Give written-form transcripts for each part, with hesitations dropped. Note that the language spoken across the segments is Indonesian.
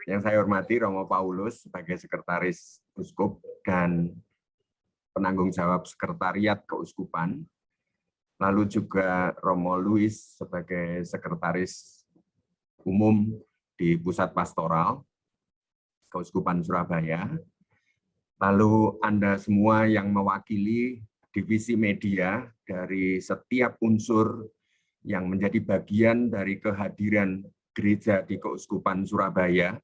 Yang saya hormati Romo Paulus sebagai Sekretaris Uskup dan penanggung jawab Sekretariat Keuskupan, lalu juga Romo Luis sebagai Sekretaris Umum di Pusat Pastoral Keuskupan Surabaya, lalu Anda semua yang mewakili divisi media dari setiap unsur yang menjadi bagian dari kehadiran gereja di Keuskupan Surabaya.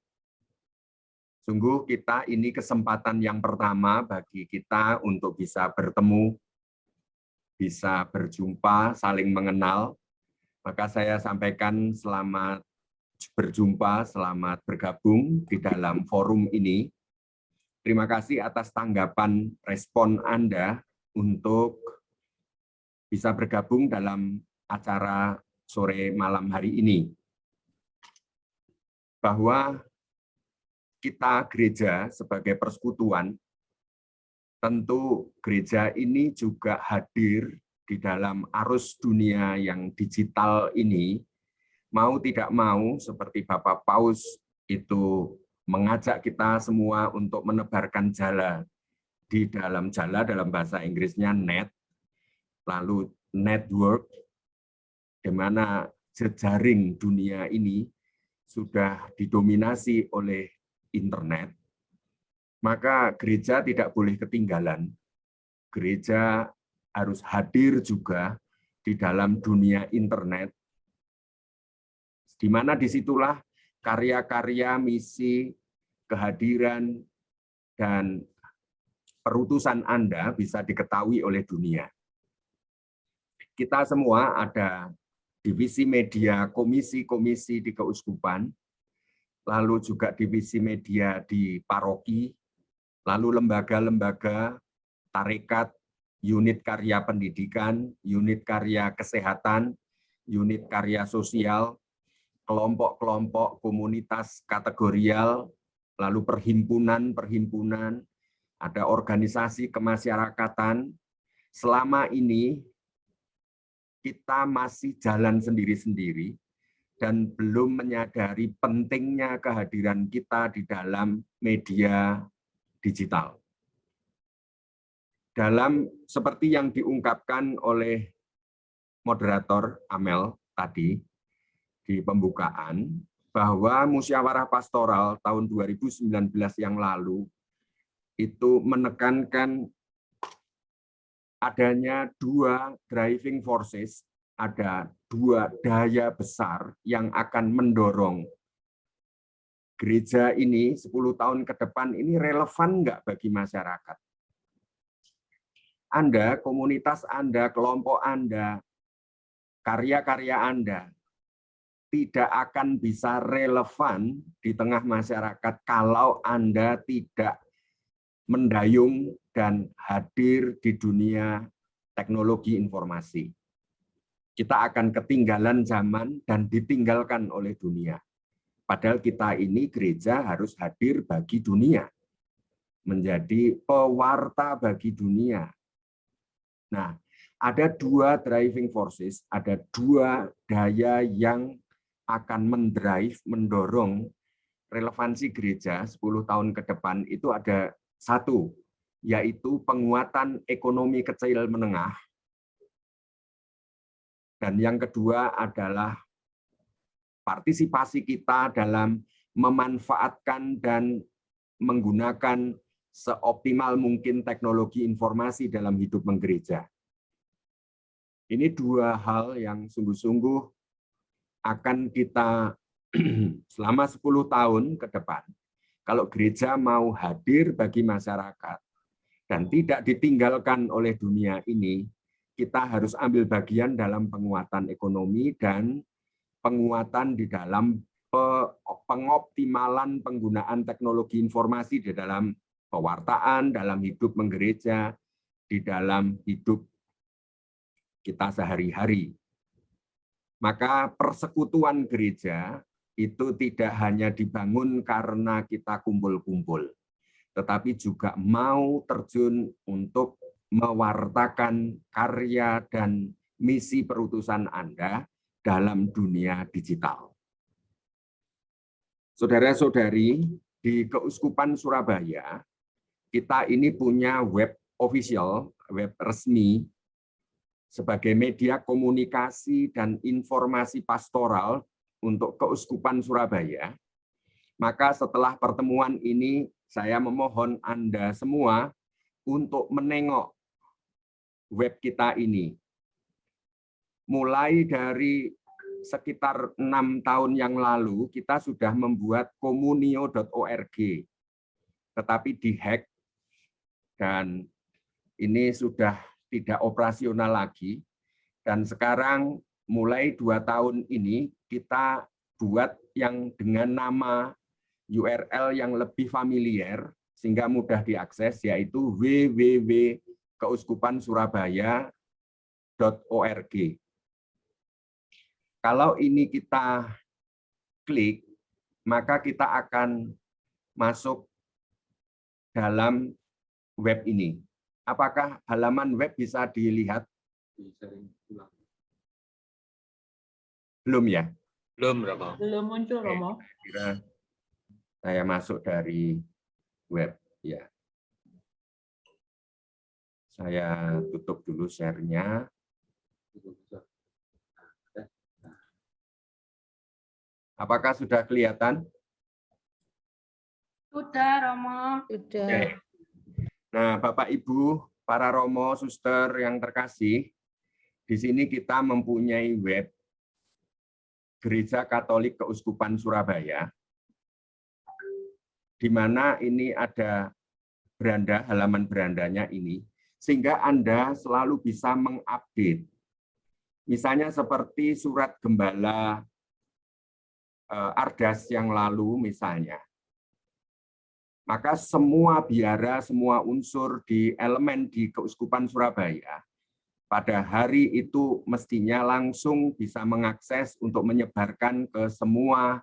Sungguh kita ini kesempatan yang pertama bagi kita untuk bisa bertemu, bisa berjumpa, saling mengenal. Maka saya sampaikan selamat berjumpa, selamat bergabung di dalam forum ini. Terima kasih atas tanggapan respon Anda untuk bisa bergabung dalam acara sore malam hari ini. Bahwa kita gereja sebagai persekutuan, tentu gereja ini juga hadir di dalam arus dunia yang digital ini, mau tidak mau seperti Bapak Paus itu mengajak kita semua untuk menebarkan jala di dalam jala, dalam bahasa Inggrisnya net, lalu network, di mana jejaring dunia ini sudah didominasi oleh internet, maka gereja tidak boleh ketinggalan. Gereja harus hadir juga di dalam dunia internet, di mana disitulah karya-karya, misi, kehadiran, dan perutusan Anda bisa diketahui oleh dunia. Kita semua ada divisi media, komisi-komisi di keuskupan, lalu juga divisi media di paroki, lalu lembaga-lembaga, tarekat, unit karya pendidikan, unit karya kesehatan, unit karya sosial, kelompok-kelompok komunitas kategorial, lalu perhimpunan-perhimpunan, ada organisasi kemasyarakatan. Selama ini kita masih jalan sendiri-sendiri dan belum menyadari pentingnya kehadiran kita di dalam media digital. Dalam seperti yang diungkapkan oleh moderator Amel tadi di pembukaan, bahwa musyawarah pastoral tahun 2019 yang lalu itu menekankan adanya dua driving forces, ada dua daya besar yang akan mendorong gereja ini 10 tahun ke depan ini relevan nggak bagi masyarakat. Anda, komunitas Anda, kelompok Anda, karya-karya Anda tidak akan bisa relevan di tengah masyarakat kalau Anda tidak mendayung dan hadir di dunia teknologi informasi. Kita akan ketinggalan zaman dan ditinggalkan oleh dunia. Padahal kita ini gereja harus hadir bagi dunia, menjadi pewarta bagi dunia. Nah, ada dua driving forces, ada dua daya yang akan mendrive, mendorong relevansi gereja 10 tahun ke depan. Itu ada satu, yaitu penguatan ekonomi kecil menengah. Dan yang kedua adalah partisipasi kita dalam memanfaatkan dan menggunakan seoptimal mungkin teknologi informasi dalam hidup menggereja. Ini dua hal yang sungguh-sungguh akan kita selama 10 tahun ke depan. Kalau gereja mau hadir bagi masyarakat dan tidak ditinggalkan oleh dunia ini, kita harus ambil bagian dalam penguatan ekonomi dan penguatan di dalam pengoptimalan penggunaan teknologi informasi di dalam pewartaan, dalam hidup menggereja, di dalam hidup kita sehari-hari. Maka persekutuan gereja itu tidak hanya dibangun karena kita kumpul-kumpul, tetapi juga mau terjun untuk mewartakan karya dan misi perutusan Anda dalam dunia digital. Saudara-saudari, di Keuskupan Surabaya, kita ini punya web official, web resmi, sebagai media komunikasi dan informasi pastoral untuk Keuskupan Surabaya. Maka setelah pertemuan ini, saya memohon Anda semua untuk menengok web kita ini. Mulai dari sekitar 6 tahun yang lalu, kita sudah membuat komunio.org, tetapi dihack, dan ini sudah tidak operasional lagi. Dan sekarang mulai 2 tahun ini, kita buat yang dengan nama URL yang lebih familiar, sehingga mudah diakses, yaitu www.keuskupansurabaya.org. Kalau ini kita klik, maka kita akan masuk dalam web ini. Apakah halaman web bisa dilihat? Belum ya? Belum, Romo. Belum muncul, Romo. Kira saya masuk dari web. Ya. Saya tutup dulu share-nya. Apakah sudah kelihatan? Sudah, Romo. Sudah. Oke. Nah, Bapak Ibu, para Romo, Suster yang terkasih, di sini kita mempunyai web Gereja Katolik Keuskupan Surabaya, di mana ini ada beranda, halaman berandanya ini, sehingga Anda selalu bisa mengupdate. Misalnya seperti surat gembala Ardas yang lalu misalnya. Maka semua biara, semua unsur di elemen di Keuskupan Surabaya pada hari itu mestinya langsung bisa mengakses untuk menyebarkan ke semua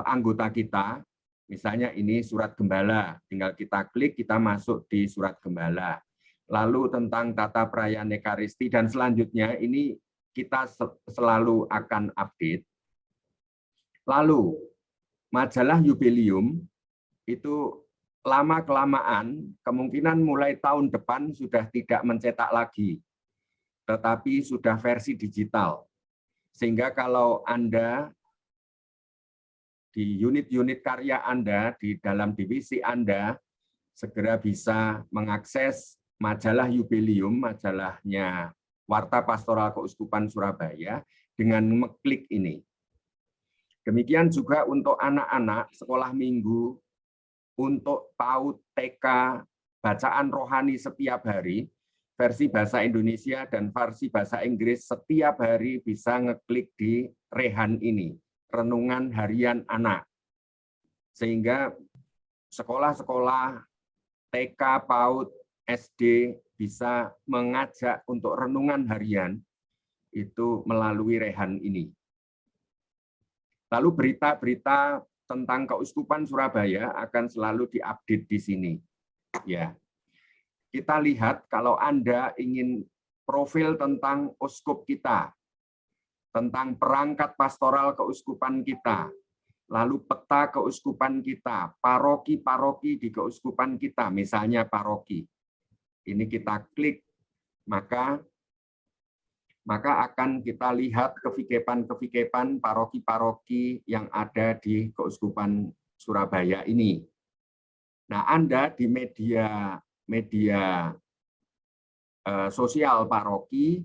anggota kita. Misalnya ini surat gembala, tinggal kita klik, kita masuk di surat gembala. Lalu tentang tata perayaan Ekaristi dan selanjutnya ini kita selalu akan update. Lalu majalah Jubileum itu lama-kelamaan, kemungkinan mulai tahun depan sudah tidak mencetak lagi, tetapi sudah versi digital. Sehingga kalau Anda di unit-unit karya Anda, di dalam divisi Anda, segera bisa mengakses majalah Jubileum, majalahnya Warta Pastoral Keuskupan Surabaya, dengan mengklik ini. Demikian juga untuk anak-anak sekolah minggu, untuk PAUD, TK, bacaan rohani setiap hari, versi bahasa Indonesia dan versi bahasa Inggris setiap hari bisa ngeklik di Rehan ini, Renungan Harian Anak. Sehingga sekolah-sekolah TK, PAUD, SD bisa mengajak untuk renungan harian itu melalui Rehan ini. Lalu berita-berita tentang Keuskupan Surabaya akan selalu diupdate di sini. Ya, kita lihat kalau Anda ingin profil tentang uskup kita, tentang perangkat pastoral keuskupan kita, lalu peta keuskupan kita, paroki-paroki di keuskupan kita, misalnya paroki. Ini kita klik, maka akan kita lihat kevikepan-kevikepan paroki-paroki yang ada di Keuskupan Surabaya ini. Nah, Anda di media sosial paroki,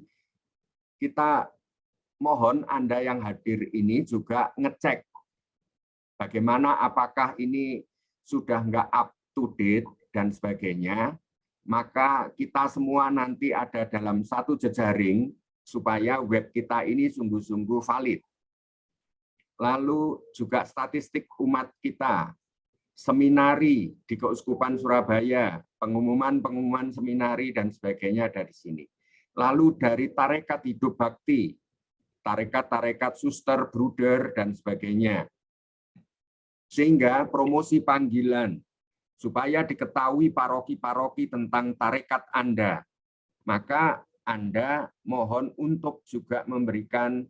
kita mohon Anda yang hadir ini juga ngecek bagaimana, apakah ini sudah nggak up to date dan sebagainya. Maka kita semua nanti ada dalam satu jejaring, supaya web kita ini sungguh-sungguh valid. Lalu juga statistik umat kita, seminari di Keuskupan Surabaya, pengumuman seminari dan sebagainya dari sini. Lalu dari tarekat hidup bakti, tarekat-tarekat suster, bruder, dan sebagainya. Sehingga promosi panggilan, supaya diketahui paroki-paroki tentang tarekat Anda. Maka Anda mohon untuk juga memberikan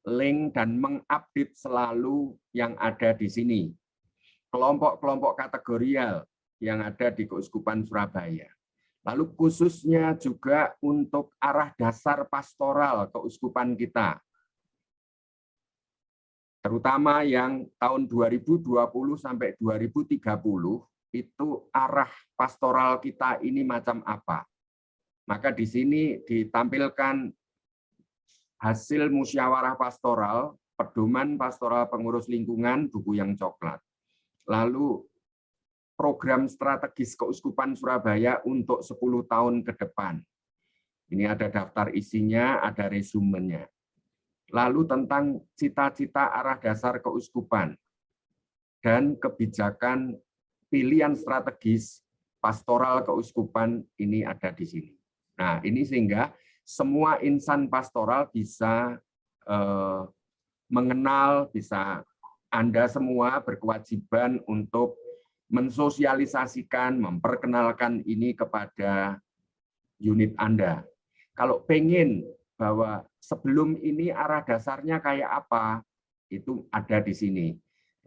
link dan mengupdate selalu yang ada di sini. Kelompok-kelompok kategorial yang ada di Keuskupan Surabaya. Lalu khususnya juga untuk arah dasar pastoral keuskupan kita. Terutama yang tahun 2020 sampai 2030, itu arah pastoral kita ini macam apa. Maka di sini ditampilkan hasil musyawarah pastoral, pedoman pastoral pengurus lingkungan, buku yang coklat. Lalu program strategis Keuskupan Surabaya untuk 10 tahun ke depan. Ini ada daftar isinya, ada resumenya. Lalu tentang cita-cita arah dasar keuskupan dan kebijakan pilihan strategis pastoral keuskupan ini ada di sini. Nah, ini sehingga semua insan pastoral bisa mengenal, bisa Anda semua berkewajiban untuk mensosialisasikan, memperkenalkan ini kepada unit Anda. Kalau pengen bahwa sebelum ini arah dasarnya kayak apa, itu ada di sini.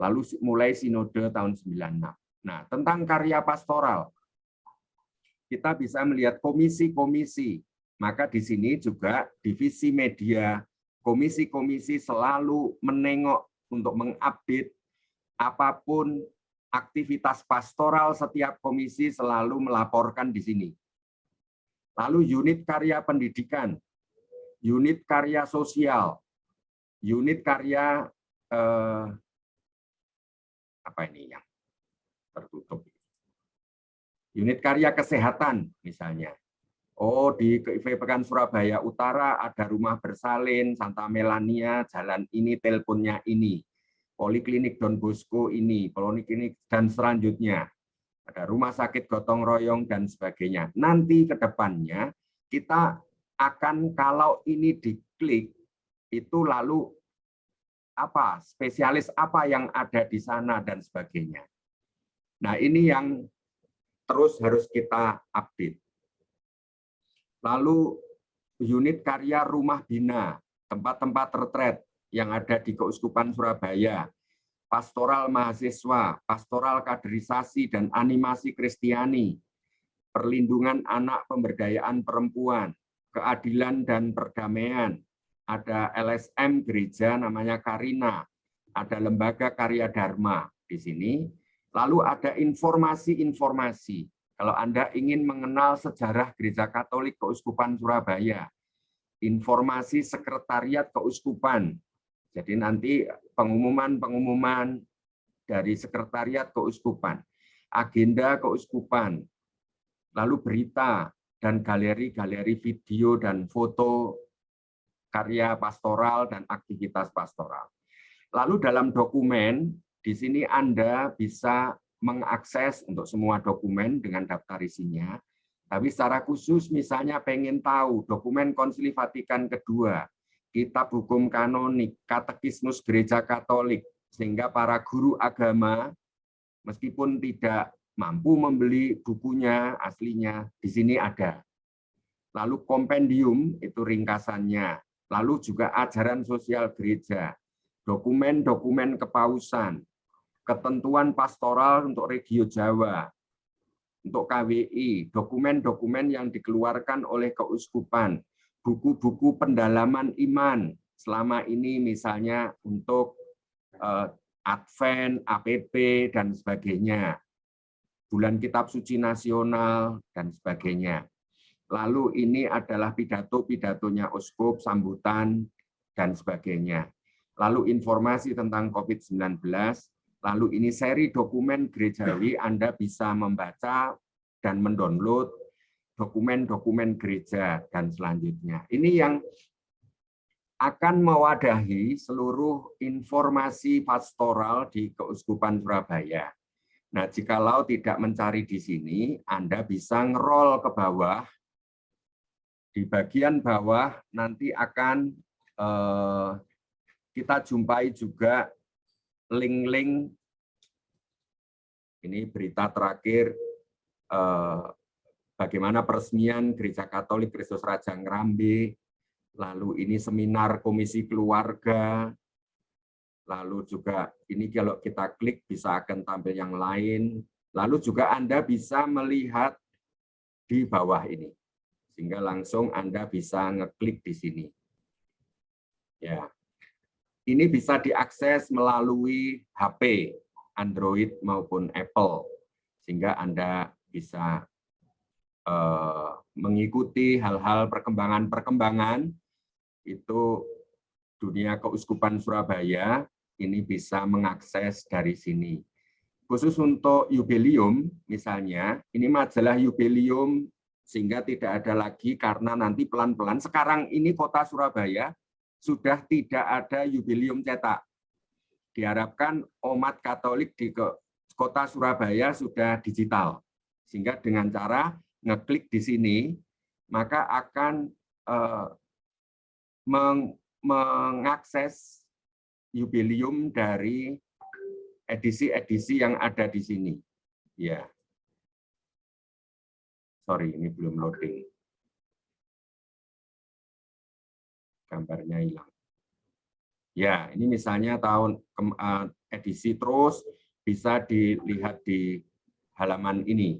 Lalu mulai sinode tahun 96. Nah, tentang karya pastoral, kita bisa melihat komisi-komisi. Maka di sini juga divisi media, komisi-komisi selalu menengok untuk mengupdate apapun aktivitas pastoral, setiap komisi selalu melaporkan di sini. Lalu unit karya pendidikan, unit karya sosial, unit karya apa ini yang tertutup, unit karya kesehatan misalnya. Oh, di Pekan Surabaya Utara ada rumah bersalin, Santa Melania, jalan ini, teleponnya ini, Poliklinik Don Bosco ini, Poliklinik dan selanjutnya. Ada rumah sakit gotong royong dan sebagainya. Nanti ke depannya kita akan, kalau ini diklik, itu lalu apa, spesialis apa yang ada di sana dan sebagainya. Nah, ini yang terus harus kita update. Lalu unit karya rumah bina, tempat-tempat retret yang ada di Keuskupan Surabaya, pastoral mahasiswa, pastoral kaderisasi dan animasi Kristiani, perlindungan anak, pemberdayaan perempuan, keadilan dan perdamaian, ada LSM gereja namanya Karina, ada lembaga karya Dharma di sini, lalu ada informasi-informasi. Kalau Anda ingin mengenal sejarah Gereja Katolik Keuskupan Surabaya, informasi sekretariat keuskupan. Jadi nanti pengumuman-pengumuman dari sekretariat keuskupan, agenda keuskupan, lalu berita dan galeri-galeri video dan foto karya pastoral dan aktivitas pastoral. Lalu dalam dokumen, di sini Anda bisa mengakses untuk semua dokumen dengan daftar isinya. Tapi secara khusus misalnya pengen tahu dokumen Konsili Vatikan kedua, Kitab Hukum Kanonik, Katekismus Gereja Katolik, sehingga para guru agama meskipun tidak mampu membeli bukunya aslinya, di sini ada. Lalu kompendium itu ringkasannya, lalu juga ajaran sosial gereja, dokumen-dokumen kepausan, ketentuan pastoral untuk Regio Jawa, untuk KWI, dokumen-dokumen yang dikeluarkan oleh keuskupan, buku-buku pendalaman iman, selama ini misalnya untuk Advent, APP, dan sebagainya, bulan kitab suci nasional, dan sebagainya. Lalu ini adalah pidato-pidatonya uskup, sambutan, dan sebagainya. Lalu informasi tentang COVID-19, lalu ini seri dokumen gerejawi, Anda bisa membaca dan mendownload dokumen-dokumen gereja dan selanjutnya. Ini yang akan mewadahi seluruh informasi pastoral di Keuskupan Surabaya. Nah, jikalau tidak mencari di sini, Anda bisa ngerol ke bawah. Di bagian bawah nanti akan kita jumpai juga link-link. Ini berita terakhir bagaimana peresmian Gereja Katolik Kristus Raja Ngrambe, lalu ini seminar komisi keluarga, lalu juga ini kalau kita klik bisa akan tampil yang lain, lalu juga Anda bisa melihat di bawah ini, sehingga langsung Anda bisa ngeklik di sini. Ya, ini bisa diakses melalui HP, Android maupun Apple, sehingga Anda bisa mengikuti hal-hal perkembangan-perkembangan itu dunia keuskupan Surabaya ini bisa mengakses dari sini. Khusus untuk Yubelium misalnya, ini majalah Yubelium sehingga tidak ada lagi karena nanti pelan-pelan sekarang ini kota Surabaya sudah tidak ada Yubelium cetak. Diharapkan umat Katolik di kota Surabaya sudah digital. Sehingga dengan cara ngeklik di sini, maka akan mengakses Yubelium dari edisi-edisi yang ada di sini. Ya. Sorry, ini belum loading. Gambarnya hilang. Ya, ini misalnya tahun edisi terus bisa dilihat di halaman ini.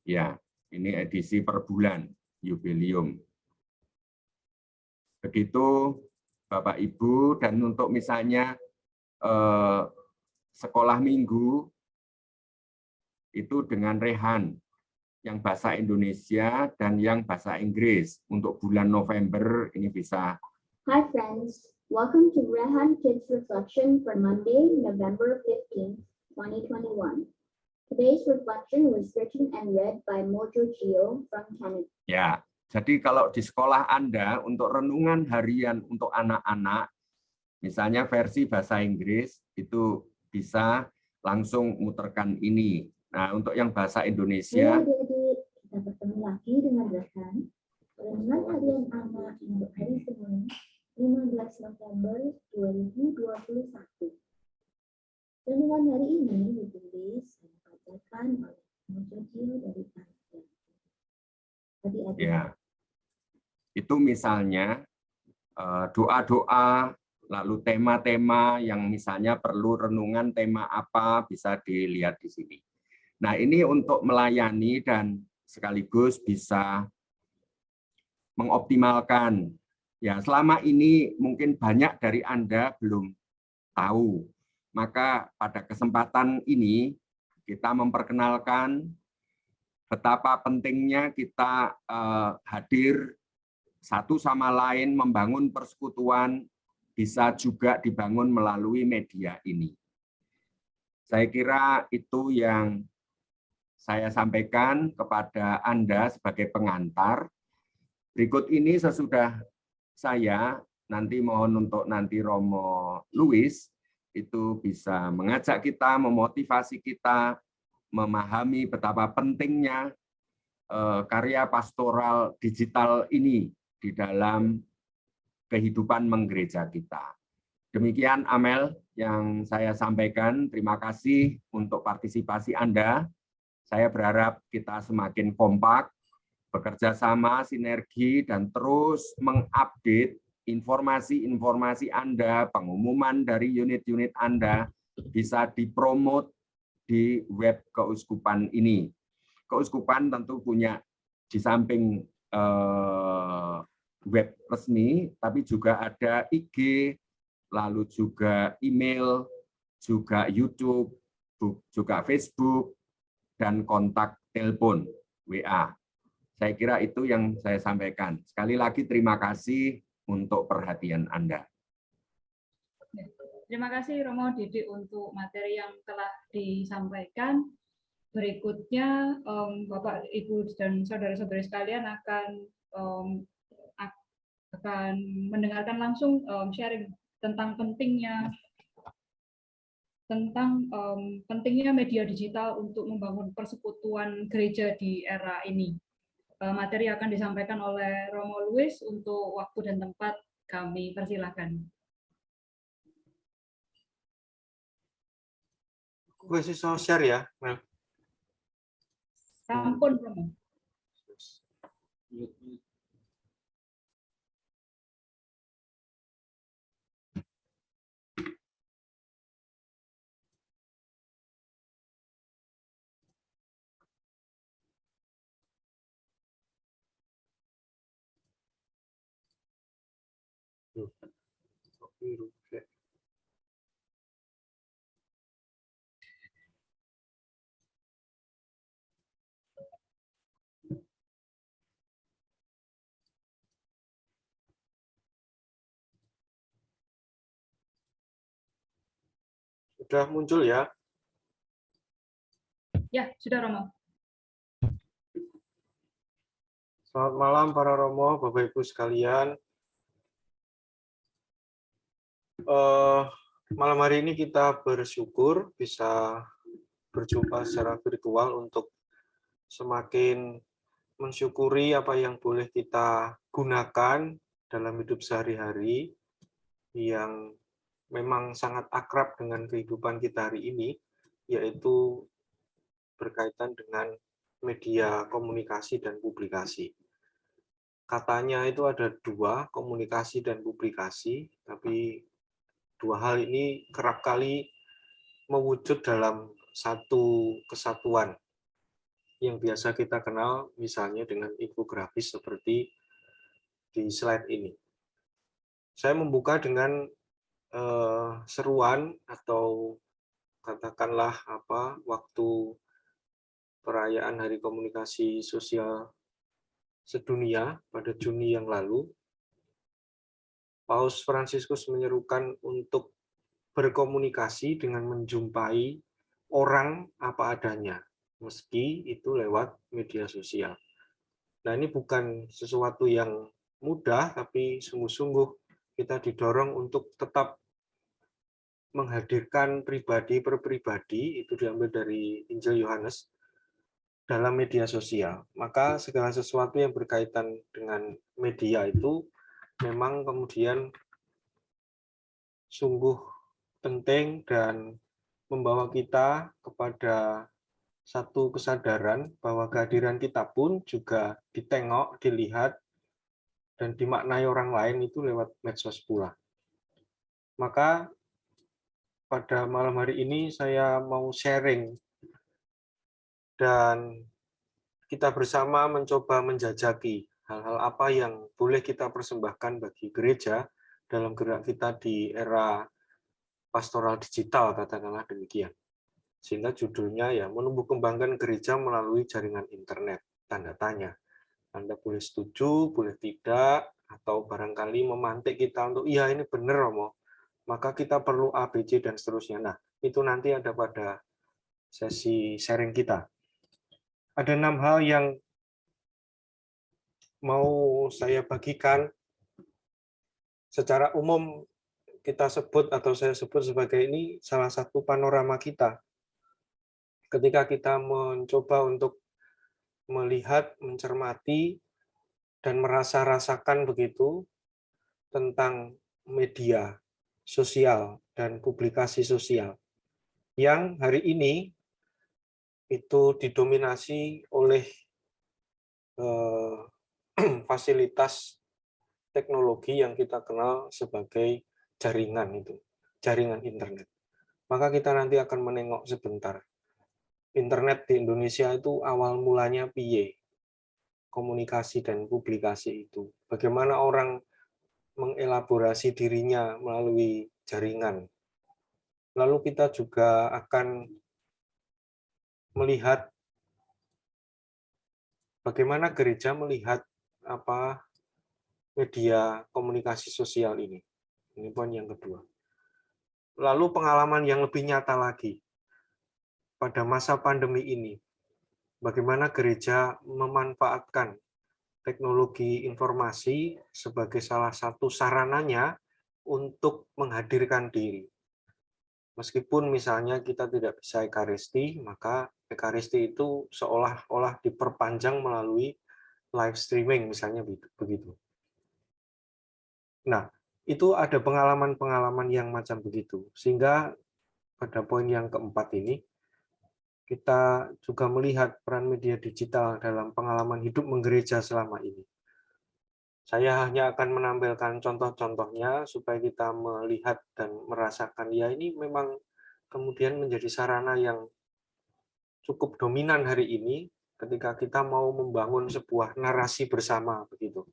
Ya, ini edisi per bulan Yubelium. Begitu Bapak Ibu, dan untuk misalnya sekolah minggu itu dengan Rehan yang bahasa Indonesia dan yang bahasa Inggris untuk bulan November ini bisa. Hi friends, welcome to Rehan Kids Reflection for Monday, November 15, 2021. Today's reflection was written and read by Mojo Gio from Canada. Ya, jadi kalau di sekolah Anda untuk renungan harian untuk anak-anak, misalnya versi bahasa Inggris, itu bisa langsung muterkan ini. Nah, untuk yang bahasa Indonesia. Adik-adik, kita bertemu lagi dengan Rehan. Renungan harian anak untuk hari Senin, 15 November 2021. Renungan hari ini ditulis dan dibacakan oleh Mojo Gio dari Canada. Adik-adik. Ya, itu misalnya doa-doa, lalu tema-tema yang misalnya perlu renungan tema apa bisa dilihat di sini. Nah, ini untuk melayani dan sekaligus bisa mengoptimalkan. Ya, selama ini mungkin banyak dari Anda belum tahu. Maka pada kesempatan ini kita memperkenalkan betapa pentingnya kita hadir satu sama lain membangun persekutuan bisa juga dibangun melalui media ini. Saya kira itu yang saya sampaikan kepada Anda sebagai pengantar. Berikut ini sesudah saya nanti mohon untuk nanti Romo Louis itu bisa mengajak kita, memotivasi kita, memahami betapa pentingnya karya pastoral digital ini di dalam kehidupan menggereja kita. Demikian Amel yang saya sampaikan. Terima kasih untuk partisipasi Anda. Saya berharap kita semakin kompak, bekerja sama, sinergi, dan terus mengupdate informasi-informasi Anda, pengumuman dari unit-unit Anda bisa dipromot di web keuskupan ini. Keuskupan tentu punya di samping web resmi, tapi juga ada IG, lalu juga email, juga YouTube, juga Facebook, dan kontak telepon, WA. Saya kira itu yang saya sampaikan. Sekali lagi terima kasih untuk perhatian Anda. Terima kasih Romo Didik untuk materi yang telah disampaikan. Berikutnya Bapak, Ibu, dan saudara-saudari sekalian akan mendengarkan langsung sharing tentang pentingnya media digital untuk membangun persekutuan gereja di era ini. Materi akan disampaikan oleh Romo Louis. Untuk waktu dan tempat kami persilakan. Gue sih share ya, Mel. Sampun, Romo. Sudah muncul ya? Ya, sudah Romo. Selamat malam para Romo, Bapak Ibu sekalian. Malam hari ini kita bersyukur bisa berjumpa secara virtual untuk semakin mensyukuri apa yang boleh kita gunakan dalam hidup sehari-hari yang memang sangat akrab dengan kehidupan kita hari ini, yaitu berkaitan dengan media komunikasi dan publikasi. Katanya itu ada dua, komunikasi dan publikasi, tapi dua hal ini kerap kali mewujud dalam satu kesatuan yang biasa kita kenal misalnya dengan infografis seperti di slide ini. Saya membuka dengan seruan atau katakanlah waktu perayaan Hari Komunikasi Sosial Sedunia pada Juni yang lalu, Paus Fransiskus menyerukan untuk berkomunikasi dengan menjumpai orang apa adanya, meski itu lewat media sosial. Nah, ini bukan sesuatu yang mudah, tapi sungguh-sungguh kita didorong untuk tetap menghadirkan pribadi per pribadi, itu diambil dari Injil Yohanes, dalam media sosial. Maka segala sesuatu yang berkaitan dengan media itu memang kemudian sungguh penting dan membawa kita kepada satu kesadaran bahwa kehadiran kita pun juga ditengok, dilihat, dan dimaknai orang lain itu lewat medsos pula. Maka pada malam hari ini saya mau sharing dan kita bersama mencoba menjajaki hal-hal apa yang boleh kita persembahkan bagi gereja dalam gerak kita di era pastoral digital, katakanlah demikian. Sehingga judulnya ya menumbuh kembangkan gereja melalui jaringan internet, tanda tanya. Anda boleh setuju, boleh tidak, atau barangkali memantik kita untuk iya ini benar Romo, maka kita perlu A, B, C, dan seterusnya. Nah, itu nanti ada pada sesi sharing kita. Ada 6 hal yang mau saya bagikan. Secara umum kita sebut atau saya sebut sebagai ini salah satu panorama kita. Ketika kita mencoba untuk melihat, mencermati, dan merasa-rasakan begitu tentang media sosial dan publikasi sosial yang hari ini itu didominasi oleh fasilitas teknologi yang kita kenal sebagai jaringan itu, jaringan internet. Maka kita nanti akan menengok sebentar. Internet di Indonesia itu awal mulanya piye? Komunikasi dan publikasi itu. Bagaimana orang mengelaborasi dirinya melalui jaringan. Lalu kita juga akan melihat bagaimana gereja melihat media komunikasi sosial ini. Ini poin yang kedua. Lalu pengalaman yang lebih nyata lagi pada masa pandemi ini, bagaimana gereja memanfaatkan teknologi informasi sebagai salah satu sarananya untuk menghadirkan diri. Meskipun misalnya kita tidak bisa ekaristi, maka ekaristi itu seolah-olah diperpanjang melalui live streaming, misalnya begitu. Nah, itu ada pengalaman-pengalaman yang macam begitu. Sehingga pada poin yang keempat ini, kita juga melihat peran media digital dalam pengalaman hidup menggereja selama ini. Saya hanya akan menampilkan contoh-contohnya supaya kita melihat dan merasakan, ya ini memang kemudian menjadi sarana yang cukup dominan hari ini ketika kita mau membangun sebuah narasi bersama begitu.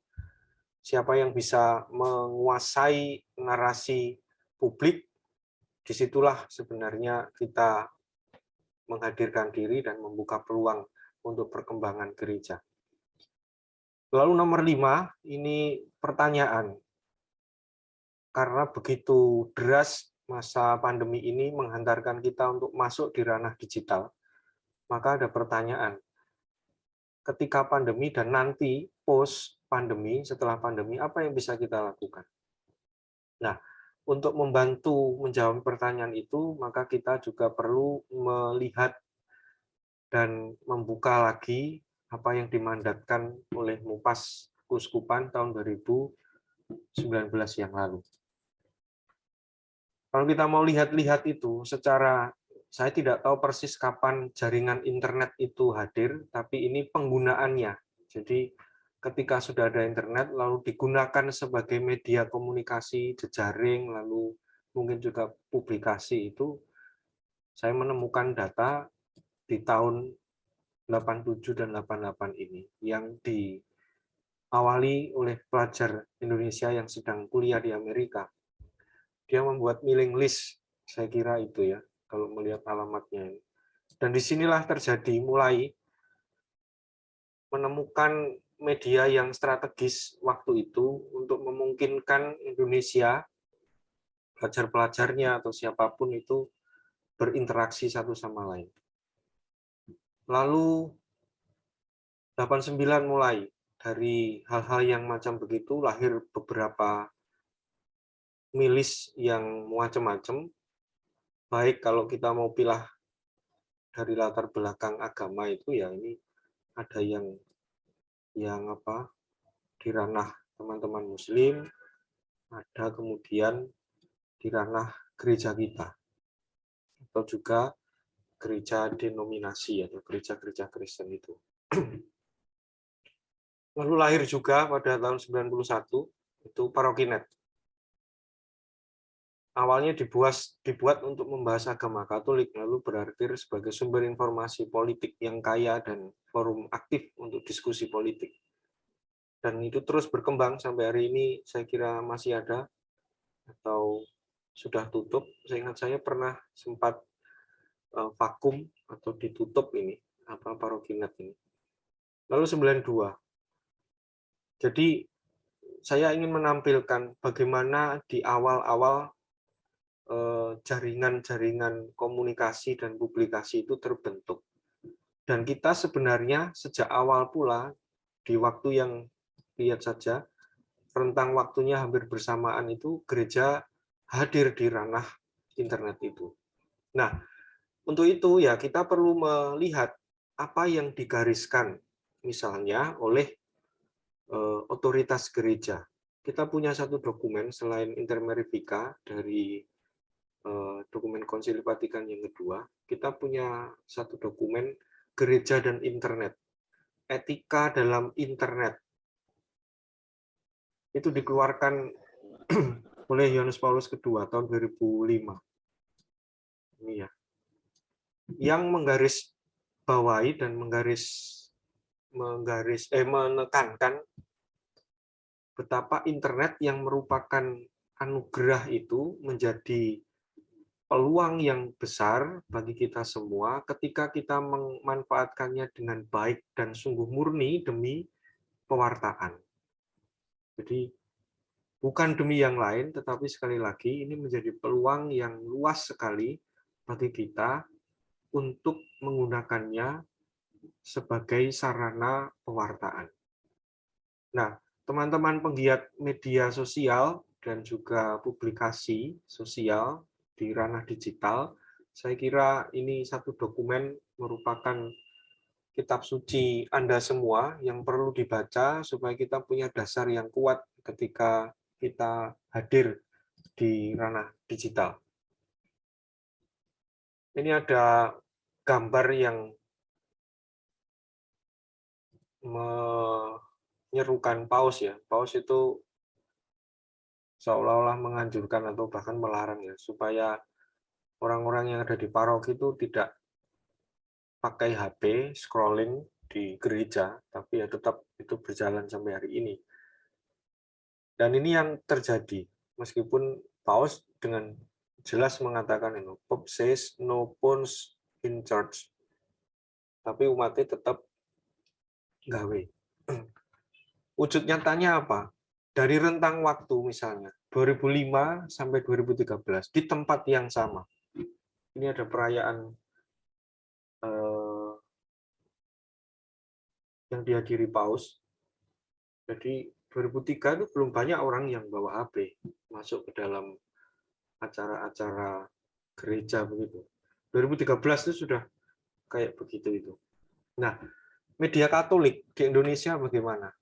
Siapa yang bisa menguasai narasi publik, disitulah sebenarnya kita menghadirkan diri dan membuka peluang untuk perkembangan gereja. Lalu nomor 5, ini pertanyaan. Karena begitu deras masa pandemi ini menghantarkan kita untuk masuk di ranah digital, maka ada pertanyaan, ketika pandemi dan nanti post pandemi, setelah pandemi, apa yang bisa kita lakukan? Nah, untuk membantu menjawab pertanyaan itu, maka kita juga perlu melihat dan membuka lagi apa yang dimandatkan oleh MUPAS Keuskupan tahun 2019 yang lalu. Kalau kita mau lihat-lihat itu, saya tidak tahu persis kapan jaringan internet itu hadir, tapi ini penggunaannya. Jadi ketika sudah ada internet, lalu digunakan sebagai media komunikasi, jejaring, lalu mungkin juga publikasi itu, saya menemukan data di tahun 87 dan 88 ini, yang diawali oleh pelajar Indonesia yang sedang kuliah di Amerika. Dia membuat mailing list, saya kira itu ya, kalau melihat alamatnya. Dan disinilah terjadi mulai menemukan media yang strategis waktu itu untuk memungkinkan Indonesia, pelajar-pelajarnya atau siapapun itu berinteraksi satu sama lain. Lalu 89 mulai, dari hal-hal yang macam begitu lahir beberapa milis yang macam-macam, baik kalau kita mau pilih dari latar belakang agama itu ya ini ada yang di ranah teman-teman Muslim, ada kemudian di ranah gereja kita, atau juga gereja denominasi atau gereja-gereja Kristen itu. Lalu lahir juga pada tahun 91 itu Parokinet. Awalnya dibuat untuk membahas agama Katolik, lalu berakhir sebagai sumber informasi politik yang kaya dan forum aktif untuk diskusi politik. Dan itu terus berkembang sampai hari ini, saya kira masih ada atau sudah tutup. Seingat saya pernah sempat vakum atau ditutup ini, Parokinet ini. Lalu 92. Jadi saya ingin menampilkan bagaimana di awal-awal jaringan-jaringan komunikasi dan publikasi itu terbentuk. Dan kita sebenarnya sejak awal pula, di waktu yang lihat saja, rentang waktunya hampir bersamaan itu, gereja hadir di ranah internet itu. Nah, untuk itu ya kita perlu melihat apa yang digariskan, misalnya oleh otoritas gereja. Kita punya satu dokumen selain Inter Mirifica dari dokumen Konsili Vatikan yang kedua, kita punya satu dokumen gereja dan internet, etika dalam internet. Itu dikeluarkan oleh Yohanes Paulus II tahun 2005. Ini ya. Yang menggaris bawahi dan menekankan betapa internet yang merupakan anugerah itu menjadi peluang yang besar bagi kita semua ketika kita memanfaatkannya dengan baik dan sungguh murni demi pewartaan. Jadi bukan demi yang lain, tetapi sekali lagi ini menjadi peluang yang luas sekali bagi kita untuk menggunakannya sebagai sarana pewartaan. Nah, teman-teman penggiat media sosial dan juga publikasi sosial di ranah digital, saya kira ini satu dokumen merupakan kitab suci Anda semua yang perlu dibaca supaya kita punya dasar yang kuat ketika kita hadir di ranah digital. Ini ada gambar yang menyerukan paus ya. Paus itu seolah-olah menganjurkan atau bahkan melarang ya supaya orang-orang yang ada di paroki itu tidak pakai HP scrolling di gereja, tapi ya tetap itu berjalan sampai hari ini. Dan ini yang terjadi meskipun paus dengan jelas mengatakan Pope says no phones in church, tapi umatnya tetap gawe. Wujud nyatanya apa? dari rentang waktu misalnya 2005 sampai 2013 di tempat yang sama. Ini ada perayaan yang dihadiri Paus. Jadi 2003 itu belum banyak orang yang bawa HP masuk ke dalam acara-acara gereja begitu. 2013 itu sudah kayak begitu itu. Nah, media Katolik di Indonesia bagaimana?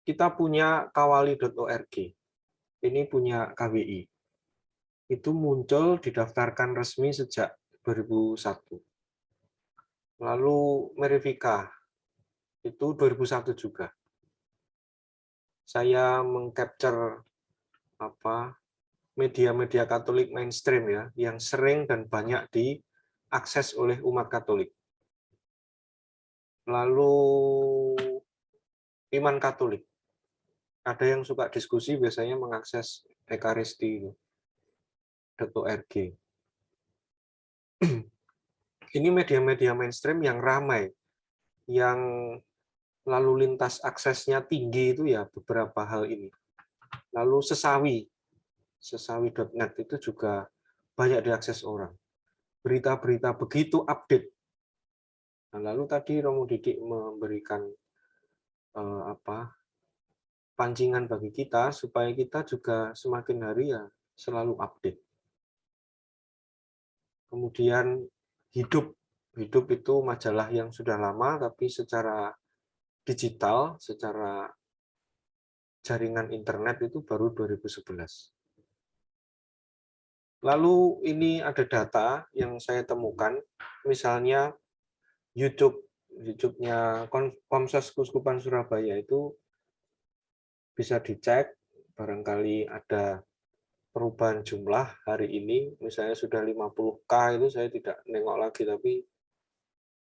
Kita punya kawali.org. Ini punya KWI. Itu muncul didaftarkan resmi sejak 2001. Lalu Merifika itu 2001 juga. Saya mengcapture media-media Katolik mainstream ya, yang sering dan banyak diakses oleh umat Katolik. Lalu Iman Katolik. Ada yang suka diskusi biasanya mengakses ekaristi.org. Ini media-media mainstream yang ramai, yang lalu lintas aksesnya tinggi itu ya beberapa hal ini. Lalu sesawi.net itu juga banyak diakses orang. Berita-berita begitu update. Nah, lalu tadi Romo Didik memberikan pancingan bagi kita supaya kita juga semakin hari ya selalu update. Kemudian hidup itu majalah yang sudah lama tapi secara digital, secara jaringan internet itu baru 2011. Lalu ini ada data yang saya temukan, misalnya YouTube-nya Komsos Keuskupan Surabaya itu bisa dicek, barangkali ada perubahan jumlah hari ini, misalnya sudah 50K itu saya tidak nengok lagi, tapi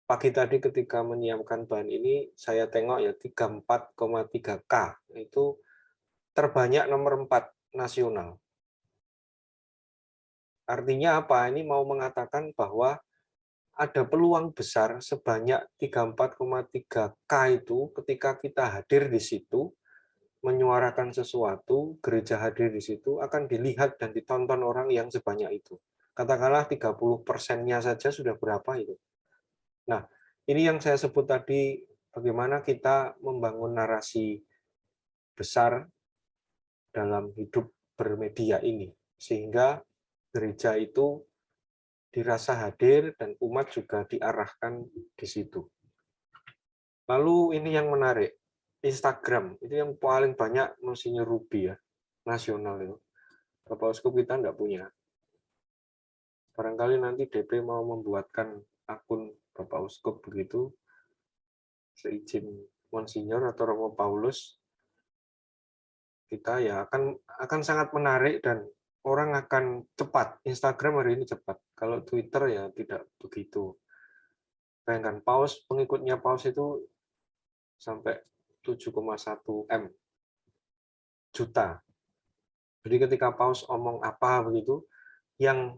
pagi tadi ketika menyiapkan bahan ini, saya tengok ya 34,3K, itu terbanyak nomor 4 nasional. Artinya apa? Ini mau mengatakan bahwa ada peluang besar sebanyak 34,3K itu ketika kita hadir di situ, menyuarakan sesuatu, gereja hadir di situ, akan dilihat dan ditonton orang yang sebanyak itu. Katakanlah 30%-nya saja sudah berapa itu. Nah, ini yang saya sebut tadi, bagaimana kita membangun narasi besar dalam hidup bermedia ini, sehingga gereja itu dirasa hadir dan umat juga diarahkan di situ. Lalu ini yang menarik, Instagram, itu yang paling banyak Monsinyur Ruby ya, nasional itu. Bapak Uskup kita enggak punya. Barangkali nanti DP mau membuatkan akun Bapak Uskup begitu, seizin Monsinyur atau Romo Paulus, kita ya akan sangat menarik dan orang akan cepat. Instagram hari ini cepat. Kalau Twitter ya tidak begitu. Bayangkan Paus, pengikutnya Paus itu sampai 7,1 M juta. Jadi ketika Paus omong apa begitu, yang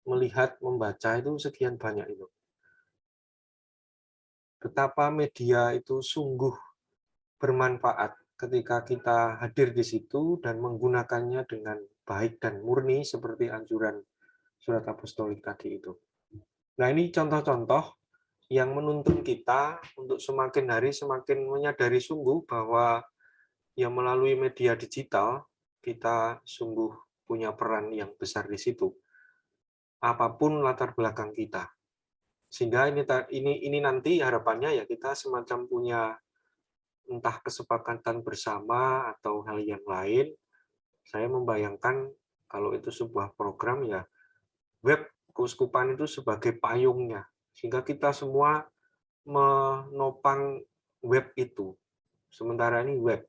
melihat, membaca itu sekian banyak itu. Betapa media itu sungguh bermanfaat ketika kita hadir di situ dan menggunakannya dengan baik dan murni seperti anjuran surat apostolik tadi itu. Nah, ini contoh-contoh yang menuntun kita untuk semakin hari semakin menyadari sungguh bahwa ya melalui media digital kita sungguh punya peran yang besar di situ. Apapun latar belakang kita. Sehingga ini nanti harapannya ya kita semacam punya entah kesepakatan bersama atau hal yang lain. Saya membayangkan kalau itu sebuah program ya web keuskupan itu sebagai payungnya, sehingga kita semua menopang web itu. Sementara ini web.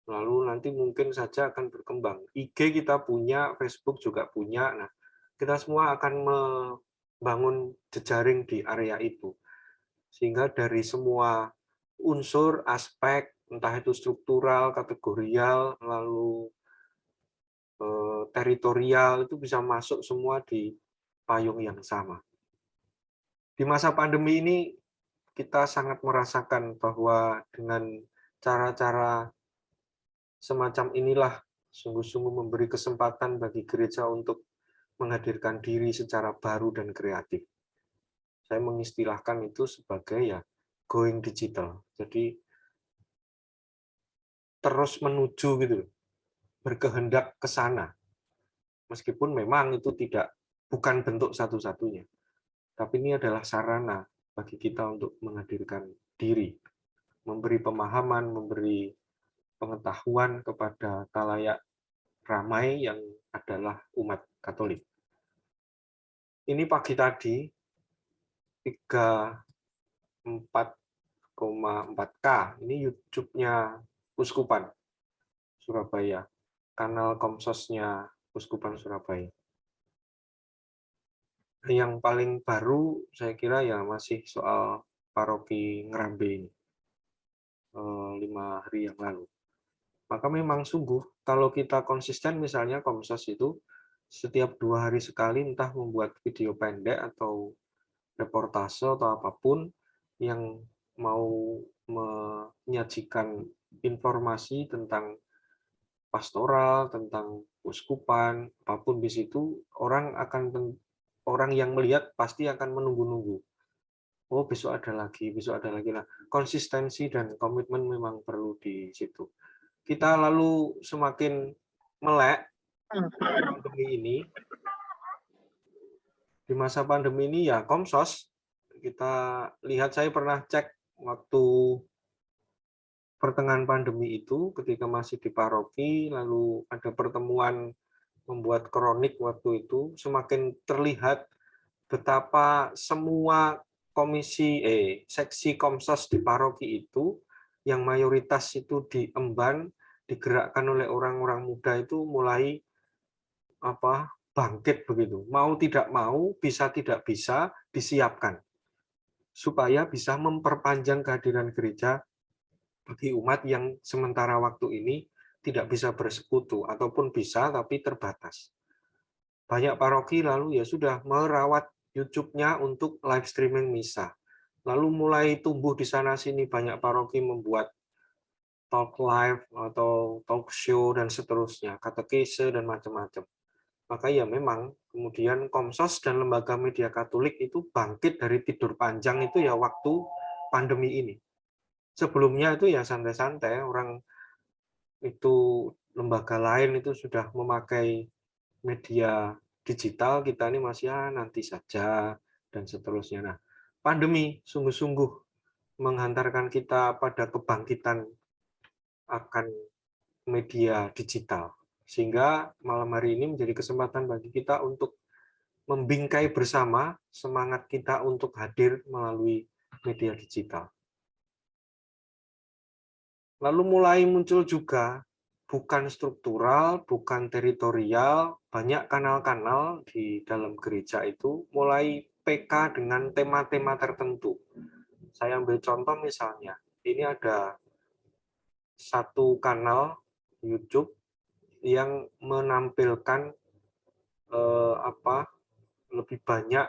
Lalu nanti mungkin saja akan berkembang. IG kita punya, Facebook juga punya. Nah, kita semua akan membangun jejaring di area itu. Sehingga dari semua unsur, aspek, entah itu struktural, kategorial, lalu teritorial, itu bisa masuk semua di payung yang sama. Di masa pandemi ini, kita sangat merasakan bahwa dengan cara-cara semacam inilah sungguh-sungguh memberi kesempatan bagi gereja untuk menghadirkan diri secara baru dan kreatif. Saya mengistilahkan itu sebagai ya going digital. Jadi terus menuju gitu, berkehendak ke sana. Meskipun memang itu bukan bentuk satu-satunya. Tapi ini adalah sarana bagi kita untuk menghadirkan diri, memberi pemahaman, memberi pengetahuan kepada khalayak ramai yang adalah umat Katolik. Ini pagi tadi 34,4K. Ini YouTube-nya Uskupan Surabaya, kanal Komsosnya Uskupan Surabaya. Yang paling baru saya kira ya masih soal paroki Ngerambe ini, 5 hari yang lalu. Maka memang sungguh kalau kita konsisten misalnya Komsos itu setiap 2 hari sekali entah membuat video pendek atau reportase atau apapun yang mau menyajikan informasi tentang pastoral, tentang uskupan, apapun di situ, orang yang melihat pasti akan menunggu-nunggu. Oh, besok ada lagi, besok ada lagi. Nah, konsistensi dan komitmen memang perlu di situ. Kita lalu semakin melek pandemi ini. Di masa pandemi ini ya Komsos, kita lihat, saya pernah cek waktu pertengahan pandemi itu ketika masih di paroki, lalu ada pertemuan membuat kronik waktu itu, semakin terlihat betapa semua seksi Komsos di paroki itu yang mayoritas itu diemban, digerakkan oleh orang-orang muda itu mulai bangkit begitu. Mau tidak mau, bisa tidak bisa disiapkan supaya bisa memperpanjang kehadiran gereja bagi umat yang sementara waktu ini tidak bisa bersekutu ataupun bisa tapi terbatas. Banyak paroki lalu ya sudah merawat YouTube-nya untuk live streaming misa. Lalu mulai tumbuh di sana sini banyak paroki membuat talk live atau talk show dan seterusnya, katekese dan macam-macam. Maka ya memang kemudian Komsos dan lembaga media Katolik itu bangkit dari tidur panjang itu ya waktu pandemi ini. Sebelumnya itu ya santai-santai, orang itu lembaga lain itu sudah memakai media digital, kita ini masih nanti saja dan seterusnya. Nah, pandemi sungguh-sungguh menghantarkan kita pada kebangkitan akan media digital. Sehingga malam hari ini menjadi kesempatan bagi kita untuk membingkai bersama semangat kita untuk hadir melalui media digital. Lalu mulai muncul juga, bukan struktural, bukan teritorial, banyak kanal-kanal di dalam gereja itu mulai PK dengan tema-tema tertentu. Saya ambil contoh misalnya, ini ada satu kanal YouTube yang menampilkan lebih banyak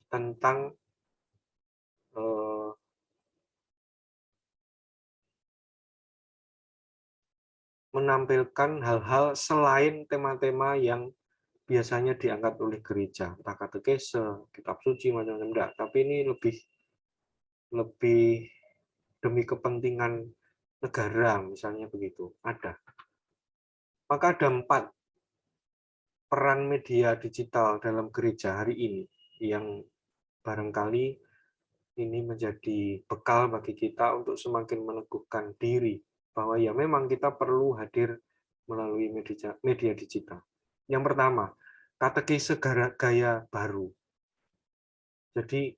tentang menampilkan hal-hal selain tema-tema yang biasanya diangkat oleh gereja, entah katekese, kitab suci, macam-macam, enggak. Tapi ini lebih demi kepentingan negara, misalnya begitu, ada. Maka ada 4 peran media digital dalam gereja hari ini yang barangkali ini menjadi bekal bagi kita untuk semakin meneguhkan diri bahwa ya memang kita perlu hadir melalui media digital. Yang pertama, katekese gaya baru. Jadi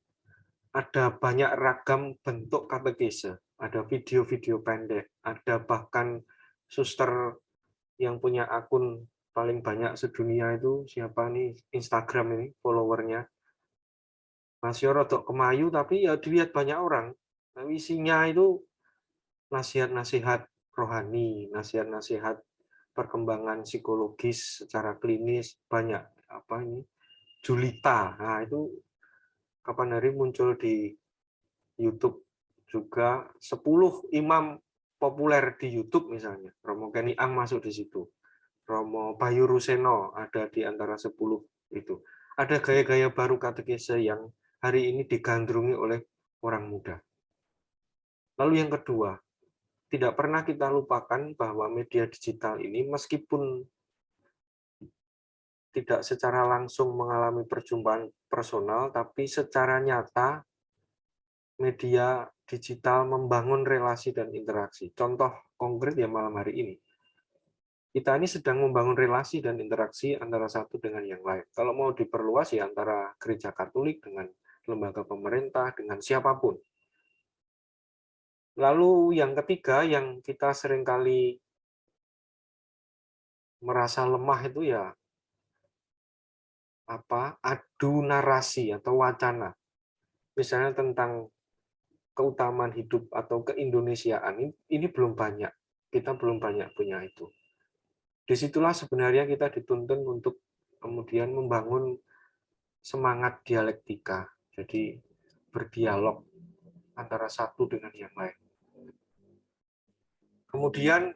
ada banyak ragam bentuk katekese, ada video-video pendek, ada bahkan suster yang punya akun paling banyak sedunia itu siapa nih, Instagram ini followernya. Masih rodok kemayu tapi ya dilihat banyak orang. Nah, isinya itu nasihat-nasihat rohani, nasihat-nasihat perkembangan psikologis secara klinis, banyak Julita. Nah, itu kapan hari muncul di YouTube juga 10 imam populer di YouTube misalnya. Romo Kenny Ang masuk di situ. Romo Bayu Ruseno ada di antara 10 itu. Ada gaya-gaya baru katekese yang hari ini digandrungi oleh orang muda. Lalu yang kedua, tidak pernah kita lupakan bahwa media digital ini meskipun tidak secara langsung mengalami perjumpaan personal, tapi secara nyata media digital membangun relasi dan interaksi. Contoh konkret ya malam hari ini. Kita ini sedang membangun relasi dan interaksi antara satu dengan yang lain. Kalau mau diperluas ya antara gereja Katolik dengan lembaga pemerintah, dengan siapapun. Lalu yang ketiga yang kita seringkali merasa lemah itu ya adu narasi atau wacana. Misalnya tentang keutamaan hidup atau keindonesiaan ini belum banyak. Kita belum banyak punya itu. Disitulah sebenarnya kita dituntun untuk kemudian membangun semangat dialektika. Jadi berdialog antara satu dengan yang lain. Kemudian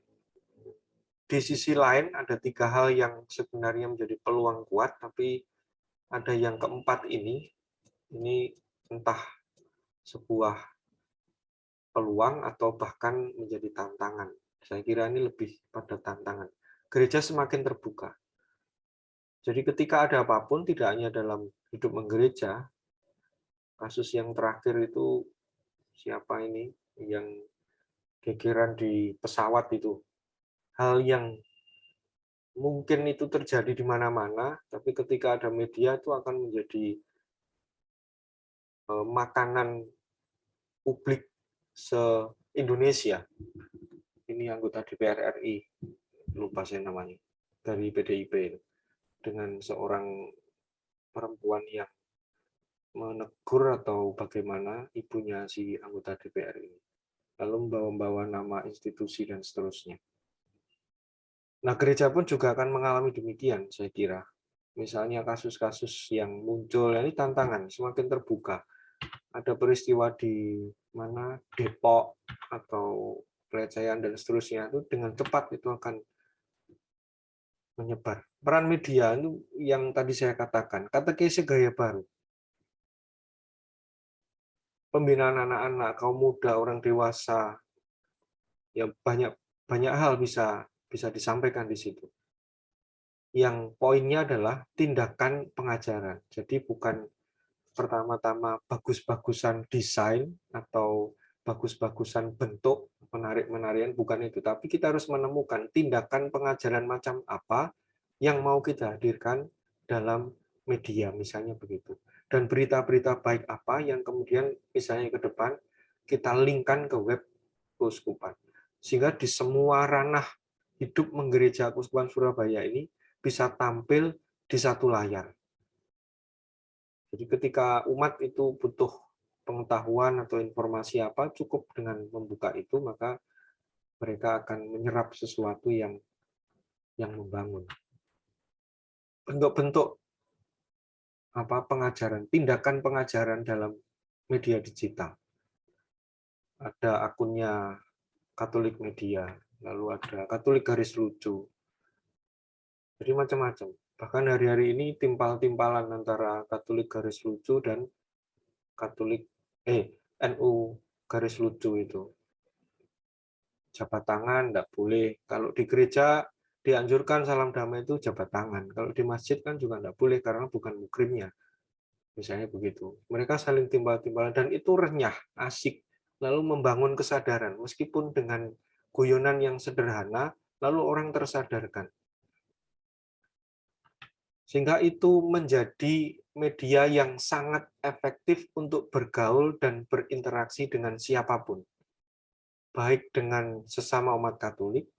di sisi lain ada 3 hal yang sebenarnya menjadi peluang kuat, tapi ada yang keempat ini entah sebuah peluang atau bahkan menjadi tantangan. Saya kira ini lebih pada tantangan. Gereja semakin terbuka. Jadi ketika ada apapun, tidak hanya dalam hidup menggereja, kasus yang terakhir itu siapa ini yang gegeran di pesawat itu, hal yang mungkin itu terjadi di mana-mana, tapi ketika ada media itu akan menjadi makanan publik se-Indonesia. Ini anggota DPR RI, lupa saya namanya, dari PDIP, dengan seorang perempuan yang menegur atau bagaimana ibunya si anggota DPR ini, lalu membawa nama institusi dan seterusnya. Nah, gereja pun juga akan mengalami demikian, saya kira. Misalnya kasus-kasus yang muncul, ini tantangan, semakin terbuka. Ada peristiwa di mana Depok atau pelecehan dan seterusnya, itu dengan cepat itu akan menyebar. Peran media itu yang tadi saya katakan, katekese gaya baru. Pembinaan anak-anak, kaum muda, orang dewasa, ya banyak hal bisa disampaikan di situ. Yang poinnya adalah tindakan pengajaran. Jadi bukan pertama-tama bagus-bagusan desain atau bagus-bagusan bentuk menarik-menarian, bukan itu. Tapi kita harus menemukan tindakan pengajaran macam apa yang mau kita hadirkan dalam media, misalnya begitu. Dan berita-berita baik apa yang kemudian misalnya ke depan kita linkkan ke web keuskupan. Sehingga di semua ranah hidup menggereja Keuskupan Surabaya ini bisa tampil di satu layar. Jadi ketika umat itu butuh pengetahuan atau informasi apa, cukup dengan membuka itu, maka mereka akan menyerap sesuatu yang membangun. Bentuk-bentuk pengajaran, tindakan pengajaran dalam media digital. Ada akunnya Katolik Media, lalu ada Katolik Garis Lucu. Jadi macam-macam. Bahkan hari-hari ini timpal-timpalan antara Katolik Garis Lucu dan NU Garis Lucu itu. Jabat tangan enggak boleh. Kalau di gereja dianjurkan salam damai itu jabat tangan. Kalau di masjid kan juga enggak boleh karena bukan mukrimnya. Misalnya begitu. Mereka saling timbal-timbalan dan itu renyah, asik. Lalu membangun kesadaran meskipun dengan guyonan yang sederhana, lalu orang tersadarkan. Sehingga itu menjadi media yang sangat efektif untuk bergaul dan berinteraksi dengan siapapun. Baik dengan sesama umat Katolik,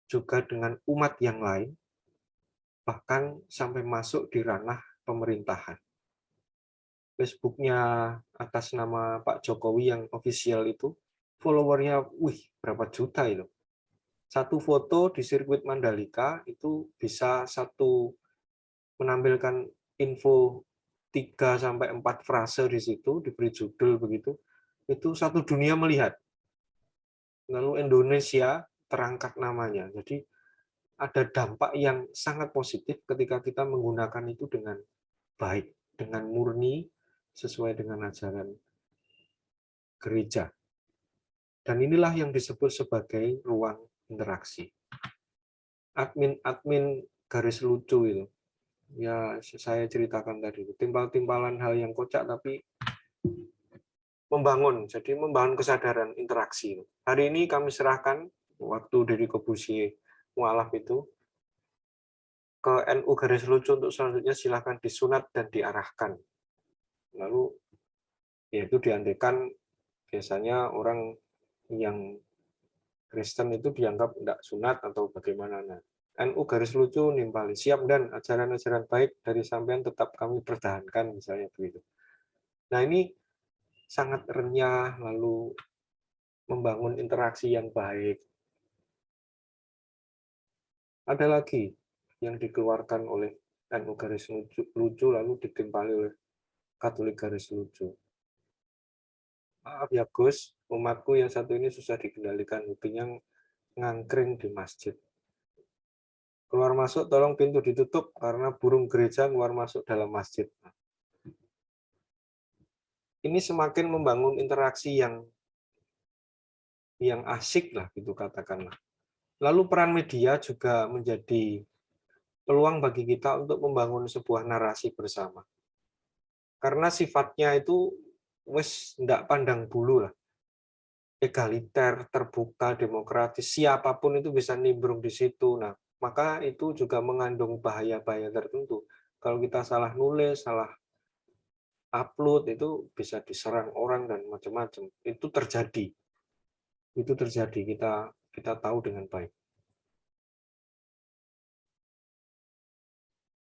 juga dengan umat yang lain, bahkan sampai masuk di ranah pemerintahan. Facebook-nya atas nama Pak Jokowi yang official itu, followernya, berapa juta itu. Satu foto di sirkuit Mandalika itu bisa menampilkan info 3-4 frase di situ, diberi judul begitu, itu satu dunia melihat. lalu Indonesia terangkat namanya. Jadi ada dampak yang sangat positif ketika kita menggunakan itu dengan baik, dengan murni, sesuai dengan ajaran gereja. Dan inilah yang disebut sebagai ruang interaksi. Admin garis lucu itu, ya saya ceritakan tadi, timpal-timpalan hal yang kocak tapi membangun, jadi membangun kesadaran interaksi. Hari ini kami serahkan waktu dari Kobusier mualaf itu ke NU garis lucu untuk selanjutnya silahkan disunat dan diarahkan. Lalu ya itu diandaikan biasanya orang yang Kristen itu dianggap tidak sunat atau bagaimana. Nah, NU garis lucu nimpali siap dan ajaran-ajaran baik dari sampean tetap kami pertahankan misalnya begitu. Nah ini sangat renyah, lalu membangun interaksi yang baik. Ada lagi yang dikeluarkan oleh NU garis lucu lalu ditimpali oleh Katolik garis lucu. Maaf ya Gus, umatku yang satu ini susah dikendalikan, hobinya ngangkring di masjid. Keluar masuk tolong pintu ditutup karena burung gereja keluar masuk dalam masjid. Ini semakin membangun interaksi yang asik lah gitu katakanlah. Lalu peran media juga menjadi peluang bagi kita untuk membangun sebuah narasi bersama. Karena sifatnya itu wes ndak pandang bulu lah. Egaliter, terbuka, demokratis, siapapun itu bisa nimbrung di situ. Nah, maka itu juga mengandung bahaya-bahaya tertentu. Kalau kita salah nulis, salah upload, itu bisa diserang orang dan macam-macam. Itu terjadi. Kita tahu dengan baik.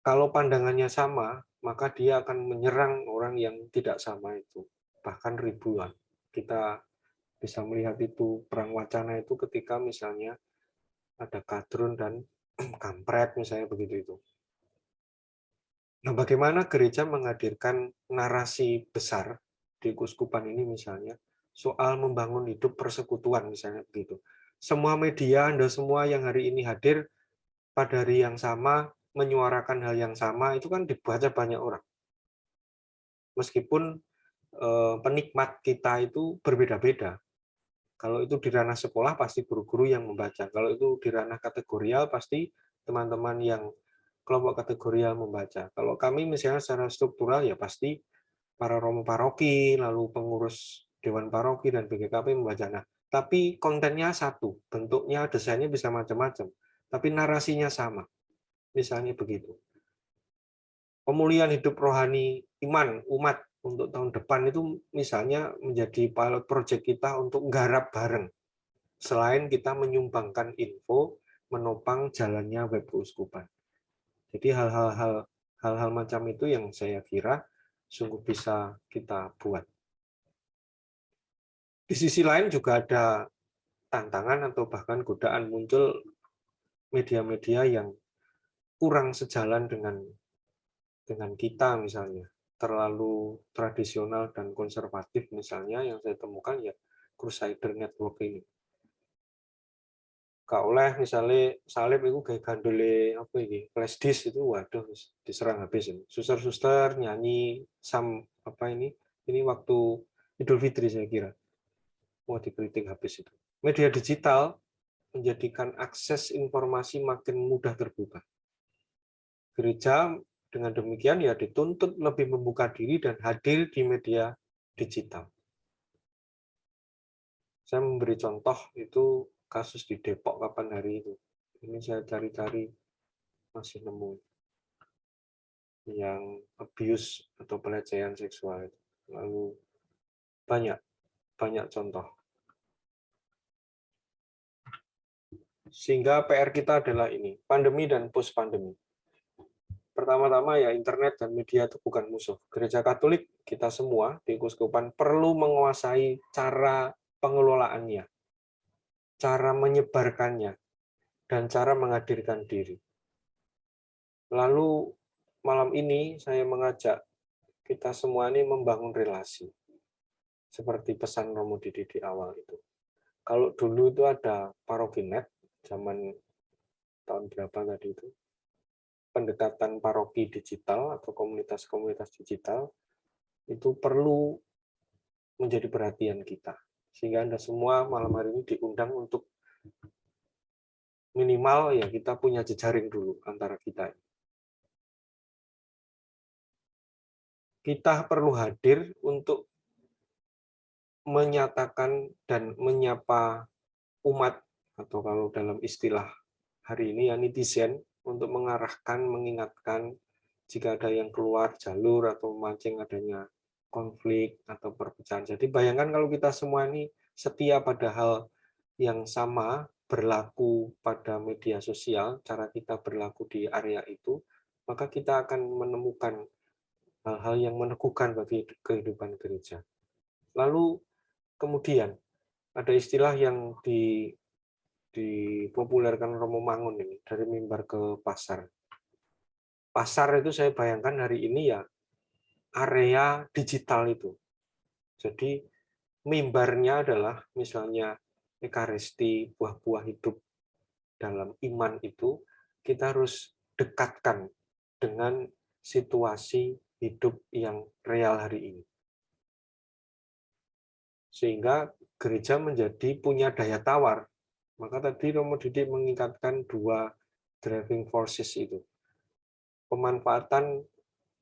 Kalau pandangannya sama, maka dia akan menyerang orang yang tidak sama itu. Bahkan ribuan. Kita bisa melihat itu perang wacana itu ketika misalnya ada kadrun dan kampret misalnya begitu itu. Nah, bagaimana gereja menghadirkan narasi besar di keuskupan ini misalnya soal membangun hidup persekutuan misalnya begitu. Semua media, Anda semua yang hari ini hadir pada hari yang sama menyuarakan hal yang sama itu kan dibaca banyak orang. Meskipun penikmat kita itu berbeda-beda. Kalau itu di ranah sekolah pasti guru-guru yang membaca. Kalau itu di ranah kategorial pasti teman-teman yang kelompok kategorial membaca. Kalau kami misalnya secara struktural ya pasti para romo paroki, lalu pengurus dewan paroki dan BGKP membaca. Nah, tapi kontennya satu, bentuknya, desainnya bisa macam-macam, tapi narasinya sama. Misalnya begitu. Pemulihan hidup rohani iman umat untuk tahun depan itu misalnya menjadi pilot project kita untuk nggarap bareng. Selain kita menyumbangkan info, menopang jalannya web keuskupan. Jadi hal-hal macam itu yang saya kira sungguh bisa kita buat. Di sisi lain juga ada tantangan atau bahkan godaan muncul media-media yang kurang sejalan dengan kita misalnya. Terlalu tradisional dan konservatif misalnya yang saya temukan ya Crusader Network ini. Gak oleh misalnya salib itu kayak gandole apa ini flash disk itu waduh diserang habis ini. Suster-suster nyanyi apa ini waktu Idul Fitri saya kira. Wah dikritik habis itu. Media digital menjadikan akses informasi makin mudah terbuka. Gereja dengan demikian ya dituntut lebih membuka diri dan hadir di media digital. Saya memberi contoh itu kasus di Depok kapan hari itu. Ini saya cari-cari masih nemu yang abuse atau pelecehan seksual. Lalu banyak contoh. Sehingga PR kita adalah ini, pandemi dan post pandemi. Pertama-tama ya internet dan media itu bukan musuh. Gereja Katolik kita semua di keuskupan perlu menguasai cara pengelolaannya, cara menyebarkannya, dan cara menghadirkan diri. Lalu malam ini saya mengajak kita semua ini membangun relasi. Seperti pesan Romo Didi di awal itu. Kalau dulu itu ada parokinet, zaman tahun berapa tadi itu, pendekatan paroki digital atau komunitas-komunitas digital, itu perlu menjadi perhatian kita. Sehingga Anda semua malam hari ini diundang untuk minimal ya kita punya jejaring dulu antara kita. Kita perlu hadir untuk menyatakan dan menyapa umat, atau kalau dalam istilah hari ini ya netizen, untuk mengarahkan, mengingatkan jika ada yang keluar jalur atau memancing adanya konflik atau perpecahan. Jadi bayangkan kalau kita semua ini setia pada hal yang sama, berlaku pada media sosial, cara kita berlaku di area itu, maka kita akan menemukan hal-hal yang meneguhkan bagi kehidupan gereja. Lalu kemudian ada istilah yang dipopulerkan Romo Mangun ini, dari mimbar ke pasar. Pasar itu saya bayangkan hari ini ya area digital itu. Jadi mimbarnya adalah misalnya Ekaristi, buah-buah hidup dalam iman itu, kita harus dekatkan dengan situasi hidup yang real hari ini. Sehingga gereja menjadi punya daya tawar. Maka tadi Romo Didik mengingatkan dua driving forces itu. Pemanfaatan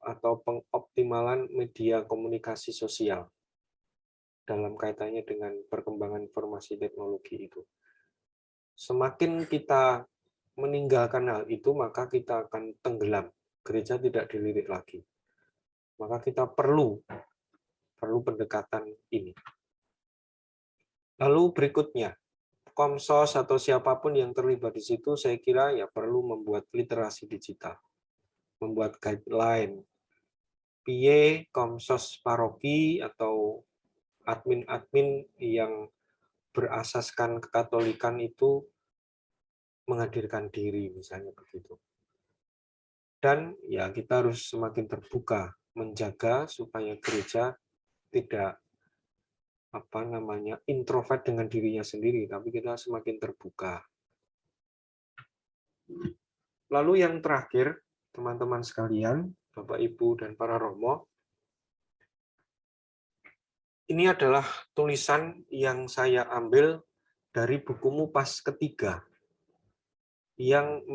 atau pengoptimalan media komunikasi sosial dalam kaitannya dengan perkembangan informasi teknologi itu. Semakin kita meninggalkan hal itu, maka kita akan tenggelam. Gereja tidak dilirik lagi. Maka kita perlu pendekatan ini. Lalu berikutnya, Komsos atau siapapun yang terlibat di situ, saya kira ya perlu membuat literasi digital, membuat guideline. PIE, Komsos paroki atau admin-admin yang berasaskan kekatolikan itu menghadirkan diri, misalnya begitu. Dan ya kita harus semakin terbuka, menjaga supaya gereja tidak introvert dengan dirinya sendiri, tapi kita semakin terbuka. Lalu yang terakhir, teman-teman sekalian, Bapak Ibu dan para romo, ini adalah tulisan yang saya ambil dari bukumu pas ketiga, yang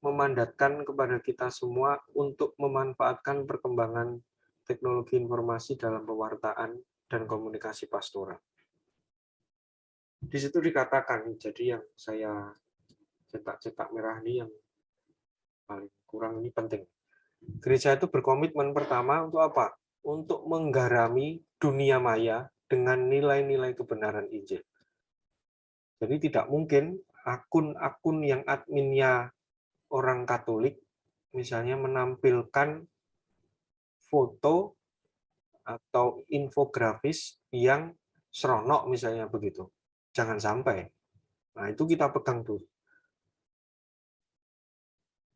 memandatkan kepada kita semua untuk memanfaatkan perkembangan teknologi informasi dalam pewartaan dan komunikasi pastoral. Di situ dikatakan, jadi yang saya cetak-cetak merah ini yang paling kurang ini penting. Gereja itu berkomitmen pertama untuk apa? Untuk menggarami dunia maya dengan nilai-nilai kebenaran Injil. Jadi tidak mungkin akun-akun yang adminnya orang Katolik misalnya menampilkan foto atau infografis yang seronok misalnya begitu. Jangan sampai. Nah, itu kita pegang dulu.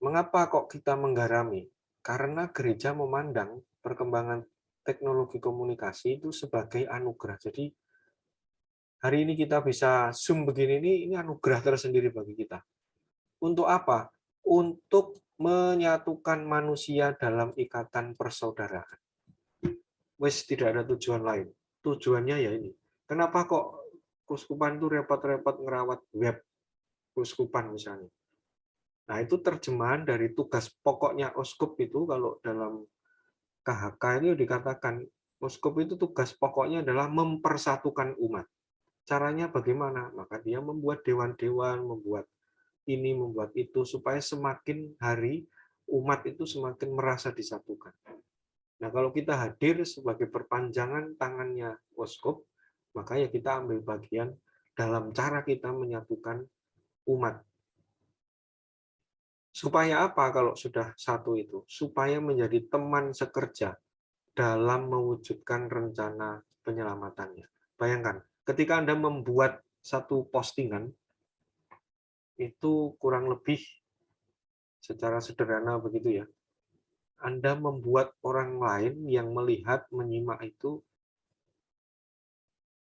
Mengapa kok kita menggarami? Karena gereja memandang perkembangan teknologi komunikasi itu sebagai anugerah. Jadi hari ini kita bisa Zoom begini, ini anugerah tersendiri bagi kita. Untuk apa? Untuk menyatukan manusia dalam ikatan persaudaraan. Wes tidak ada tujuan lain. Tujuannya ya ini. Kenapa kok keuskupan itu repot-repot ngerawat web keuskupan misalnya? Nah, itu terjemahan dari tugas pokoknya uskup itu. Kalau dalam KHK ini dikatakan uskup itu tugas pokoknya adalah mempersatukan umat. Caranya bagaimana? Maka dia membuat dewan-dewan, membuat ini, membuat itu, supaya semakin hari umat itu semakin merasa disatukan. Nah, kalau kita hadir sebagai perpanjangan tangannya uskup, maka ya kita ambil bagian dalam cara kita menyatukan umat. Supaya apa kalau sudah satu itu? Supaya menjadi teman sekerja dalam mewujudkan rencana penyelamatannya. Bayangkan, ketika Anda membuat satu postingan, itu kurang lebih secara sederhana begitu ya, Anda membuat orang lain yang melihat, menyimak itu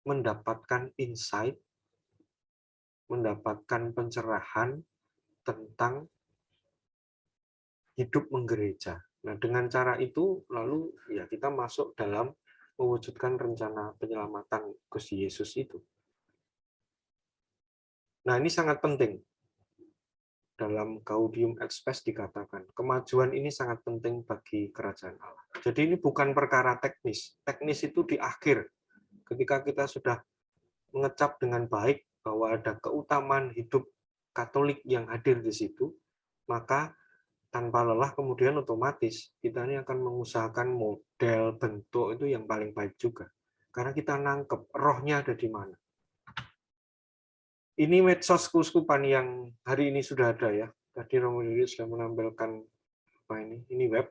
mendapatkan insight, mendapatkan pencerahan tentang hidup menggereja. Nah, dengan cara itu lalu ya kita masuk dalam mewujudkan rencana penyelamatan Gusti Yesus itu. Nah, ini sangat penting. Dalam Gaudium et Spes dikatakan, kemajuan ini sangat penting bagi kerajaan Allah. Jadi ini bukan perkara teknis. Teknis itu di akhir. Ketika kita sudah mengecap dengan baik bahwa ada keutamaan hidup Katolik yang hadir di situ, maka tanpa lelah kemudian otomatis kita ini akan mengusahakan model bentuk itu yang paling baik juga. Karena kita nangkep rohnya ada di mana. Ini medsos keuskupan yang hari ini sudah ada ya. Tadi Romo Yuri sudah menampilkan apa ini? Ini web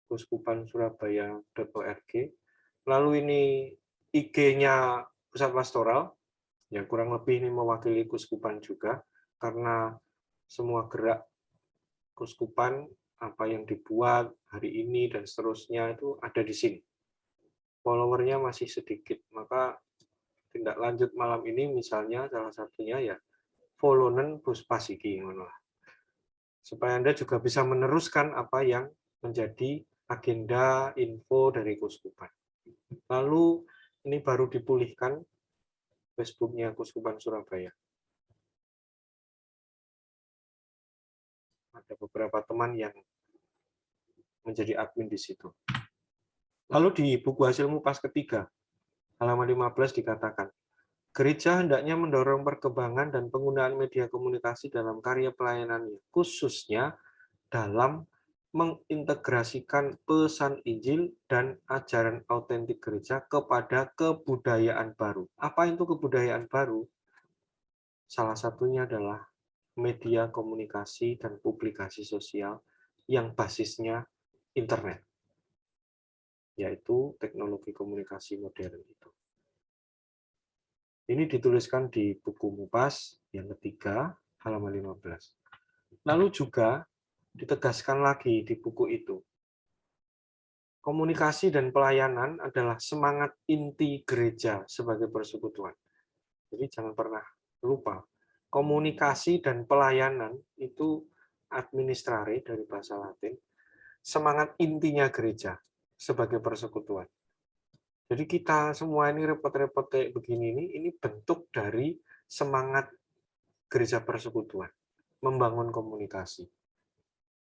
keuskupan surabaya.org. Lalu ini IG-nya Pusat Pastoral, yang kurang lebih ini mewakili keuskupan juga, karena semua gerak keuskupan apa yang dibuat hari ini dan seterusnya itu ada di sini. Followernya masih sedikit, maka tindak lanjut malam ini misalnya salah satunya ya followen Puspas iki ngono. Supaya Anda juga bisa meneruskan apa yang menjadi agenda info dari keuskupan. Lalu ini baru dipulihkan Facebooknya Keuskupan Surabaya. Ada beberapa teman yang menjadi admin di situ. Lalu di buku hasil MUPAS ketiga, halaman 15 dikatakan, gereja hendaknya mendorong perkembangan dan penggunaan media komunikasi dalam karya pelayanannya, khususnya dalam mengintegrasikan pesan Injil dan ajaran autentik gereja kepada kebudayaan baru. Apa itu kebudayaan baru? Salah satunya adalah media komunikasi dan publikasi sosial yang basisnya internet, yaitu teknologi komunikasi modern itu. Ini dituliskan di buku MUPAS yang ketiga, halaman 15. Lalu juga ditegaskan lagi di buku itu, komunikasi dan pelayanan adalah semangat inti gereja sebagai persekutuan. Jadi jangan pernah lupa, komunikasi dan pelayanan itu administrare dari bahasa Latin, semangat intinya gereja sebagai persekutuan. Jadi kita semua ini repot-repot kayak begini ini bentuk dari semangat gereja persekutuan, membangun komunikasi.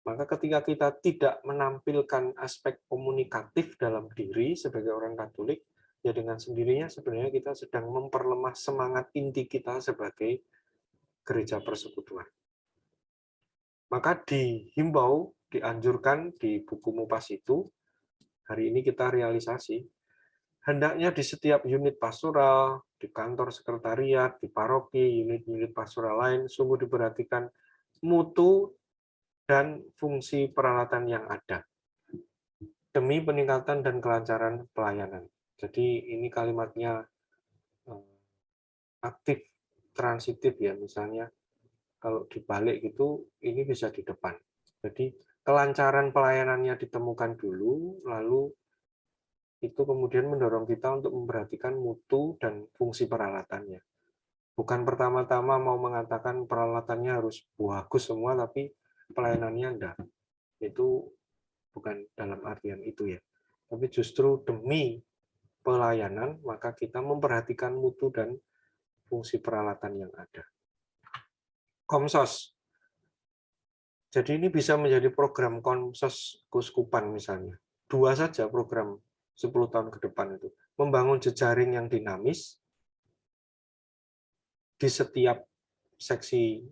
Maka ketika kita tidak menampilkan aspek komunikatif dalam diri sebagai orang Katolik, ya dengan sendirinya sebenarnya kita sedang memperlemah semangat inti kita sebagai gereja persekutuan. Maka dihimbau, dianjurkan di buku MUPAS itu, hari ini kita realisasi, hendaknya di setiap unit pastoral, di kantor sekretariat, di paroki, unit-unit pastoral lain, sungguh diperhatikan mutu dan fungsi peralatan yang ada, demi peningkatan dan kelancaran pelayanan. Jadi ini kalimatnya aktif, transitif ya, misalnya kalau dibalik gitu, ini bisa di depan. Jadi kelancaran pelayanannya ditemukan dulu, lalu itu kemudian mendorong kita untuk memperhatikan mutu dan fungsi peralatannya. Bukan pertama-tama mau mengatakan peralatannya harus bagus semua, tapi pelayanannya enggak. Itu bukan dalam artian itu ya. Tapi justru demi pelayanan, maka kita memperhatikan mutu dan fungsi peralatan yang ada. Komsos. Jadi ini bisa menjadi program Komsos Keuskupan misalnya. 2 saja program 10 tahun ke depan itu. Membangun jejaring yang dinamis di setiap seksi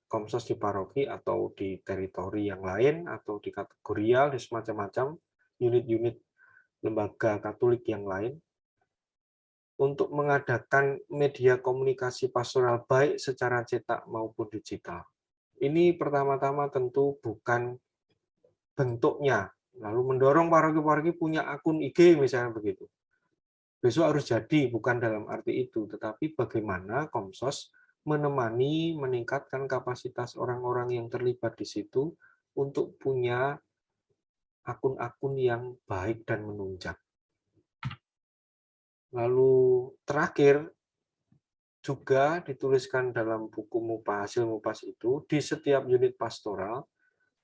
Komsos di paroki atau di teritori yang lain atau di kategorial, di semacam-macam unit-unit lembaga Katolik yang lain untuk mengadakan media komunikasi pastoral baik secara cetak maupun digital. Ini pertama-tama tentu bukan bentuknya, lalu mendorong paroki-paroki punya akun IG misalnya begitu. Besok harus jadi, bukan dalam arti itu, tetapi bagaimana Komsos menemani, meningkatkan kapasitas orang-orang yang terlibat di situ untuk punya akun-akun yang baik dan menunjang. Lalu terakhir juga dituliskan dalam buku hasil MUPAS itu, di setiap unit pastoral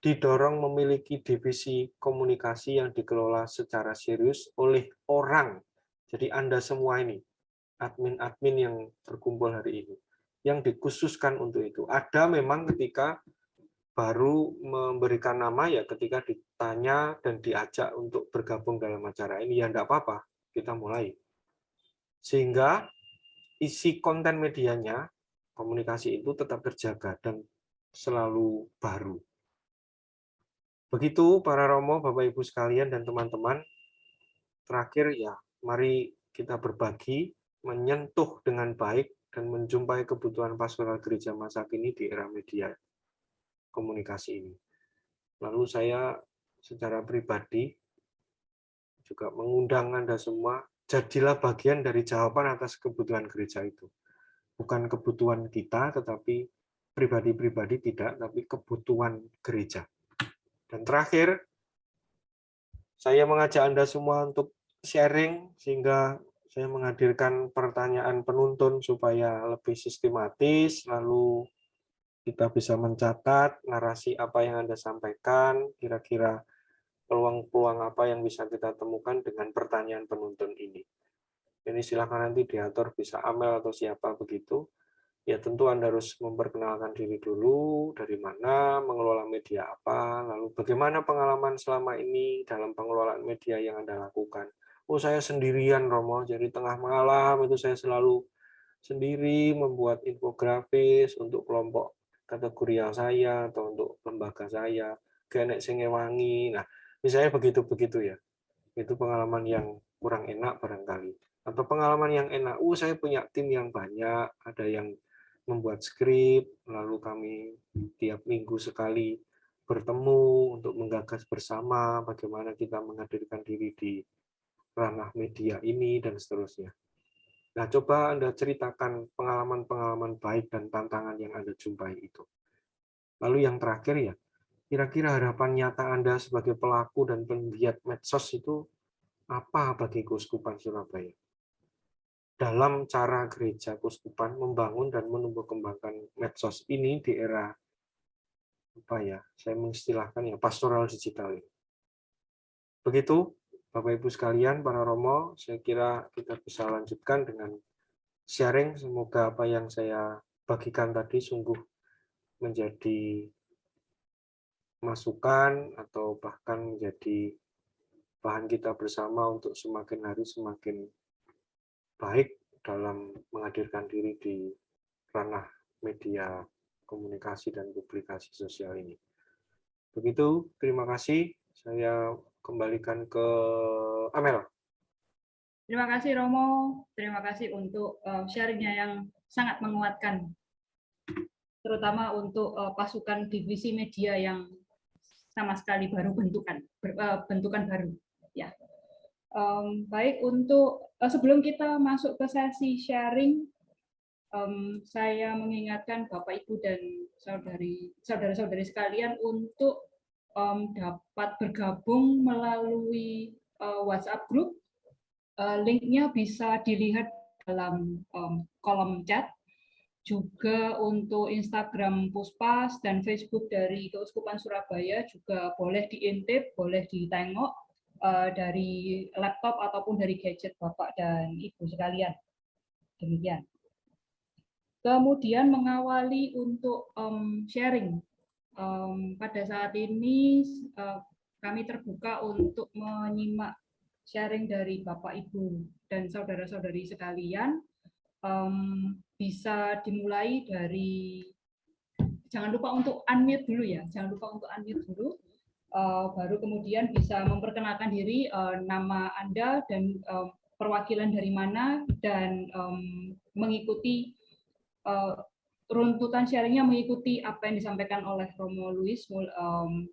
didorong memiliki divisi komunikasi yang dikelola secara serius oleh orang. Jadi Anda semua ini, admin-admin yang berkumpul hari ini, yang dikhususkan untuk itu. Ada memang ketika baru memberikan nama ya ketika ditanya dan diajak untuk bergabung dalam acara ini, ya enggak apa-apa, kita mulai. Sehingga isi konten medianya, komunikasi itu tetap terjaga dan selalu baru. Begitu para Romo, Bapak Ibu sekalian dan teman-teman, terakhir ya, mari kita berbagi, menyentuh dengan baik, dan menjumpai kebutuhan pastoral gereja masa kini di era media komunikasi ini. Lalu saya secara pribadi juga mengundang Anda semua, jadilah bagian dari jawaban atas kebutuhan gereja itu. Bukan kebutuhan kita, tetapi pribadi-pribadi tidak, tapi kebutuhan gereja. Dan terakhir, saya mengajak Anda semua untuk sharing, sehingga saya menghadirkan pertanyaan penuntun supaya lebih sistematis, lalu kita bisa mencatat narasi apa yang Anda sampaikan, kira-kira peluang-peluang apa yang bisa kita temukan dengan pertanyaan penuntun ini. Ini silakan nanti diatur, bisa Amel atau siapa begitu. Ya tentu Anda harus memperkenalkan diri dulu, dari mana, mengelola media apa, lalu bagaimana pengalaman selama ini dalam pengelolaan media yang Anda lakukan. Oh, saya sendirian, Romo, jadi tengah malam itu saya selalu sendiri membuat infografis untuk kelompok kategorial saya atau untuk lembaga saya, kayak nek sing ngewangi. Nah, misalnya begitu-begitu ya. Itu pengalaman yang kurang enak barangkali. Atau pengalaman yang enak, saya punya tim yang banyak, ada yang membuat skrip, lalu kami tiap minggu sekali bertemu untuk menggagas bersama bagaimana kita menghadirkan diri di ranah media ini, dan seterusnya. Nah, coba Anda ceritakan pengalaman-pengalaman baik dan tantangan yang Anda jumpai itu. Lalu yang terakhir ya, kira-kira harapan nyata Anda sebagai pelaku dan penggiat medsos itu apa bagi Keuskupan Surabaya? Dalam cara gereja Keuskupan membangun dan menumbuh kembangkan medsos ini di era apa ya? Saya mengistilahkan ya pastoral digital ini. Begitu, Bapak Ibu sekalian, para Romo, saya kira kita bisa lanjutkan dengan sharing. Semoga apa yang saya bagikan tadi sungguh menjadi masukan atau bahkan menjadi bahan kita bersama untuk semakin hari semakin baik dalam menghadirkan diri di ranah media komunikasi dan publikasi sosial ini. Begitu, terima kasih. Saya kembalikan ke Amel. Terima kasih Romo, terima kasih untuk sharingnya yang sangat menguatkan, terutama untuk pasukan divisi media yang sama sekali baru bentukan baru. Ya, baik, untuk sebelum kita masuk ke sesi sharing, saya mengingatkan Bapak Ibu dan saudara-saudari sekalian untuk dapat bergabung melalui WhatsApp group. Linknya bisa dilihat dalam kolom chat. Juga untuk Instagram Puspas dan Facebook dari Keuskupan Surabaya juga boleh diintip, boleh ditengok dari laptop ataupun dari gadget Bapak dan Ibu sekalian. Demikian. Kemudian mengawali untuk sharing. Pada saat ini kami terbuka untuk menyimak sharing dari Bapak, Ibu, dan saudara-saudari sekalian. Bisa dimulai dari, jangan lupa untuk unmute dulu ya, baru kemudian bisa memperkenalkan diri, nama Anda dan perwakilan dari mana, dan mengikuti runtutan sharingnya mengikuti apa yang disampaikan oleh Romo Luis,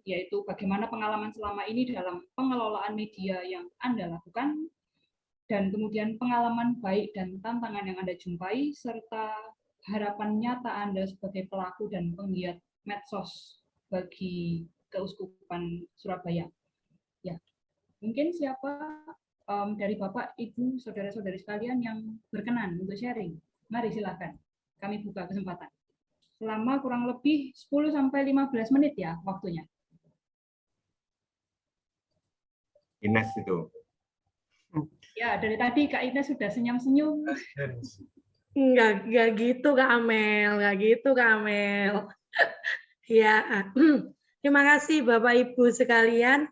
yaitu bagaimana pengalaman selama ini dalam pengelolaan media yang Anda lakukan, dan kemudian pengalaman baik dan tantangan yang Anda jumpai, serta harapan nyata Anda sebagai pelaku dan penggiat medsos bagi Keuskupan Surabaya. Ya, mungkin siapa dari Bapak, Ibu, saudara-saudari sekalian yang berkenan untuk sharing? Mari silakan. Kami buka kesempatan. Selama kurang lebih 10-15 menit ya waktunya. Ines itu. Ya, dari tadi Kak Ines sudah senyum-senyum. Enggak gitu Kak Amel, enggak gitu Kak Amel. Ya, terima kasih Bapak Ibu sekalian.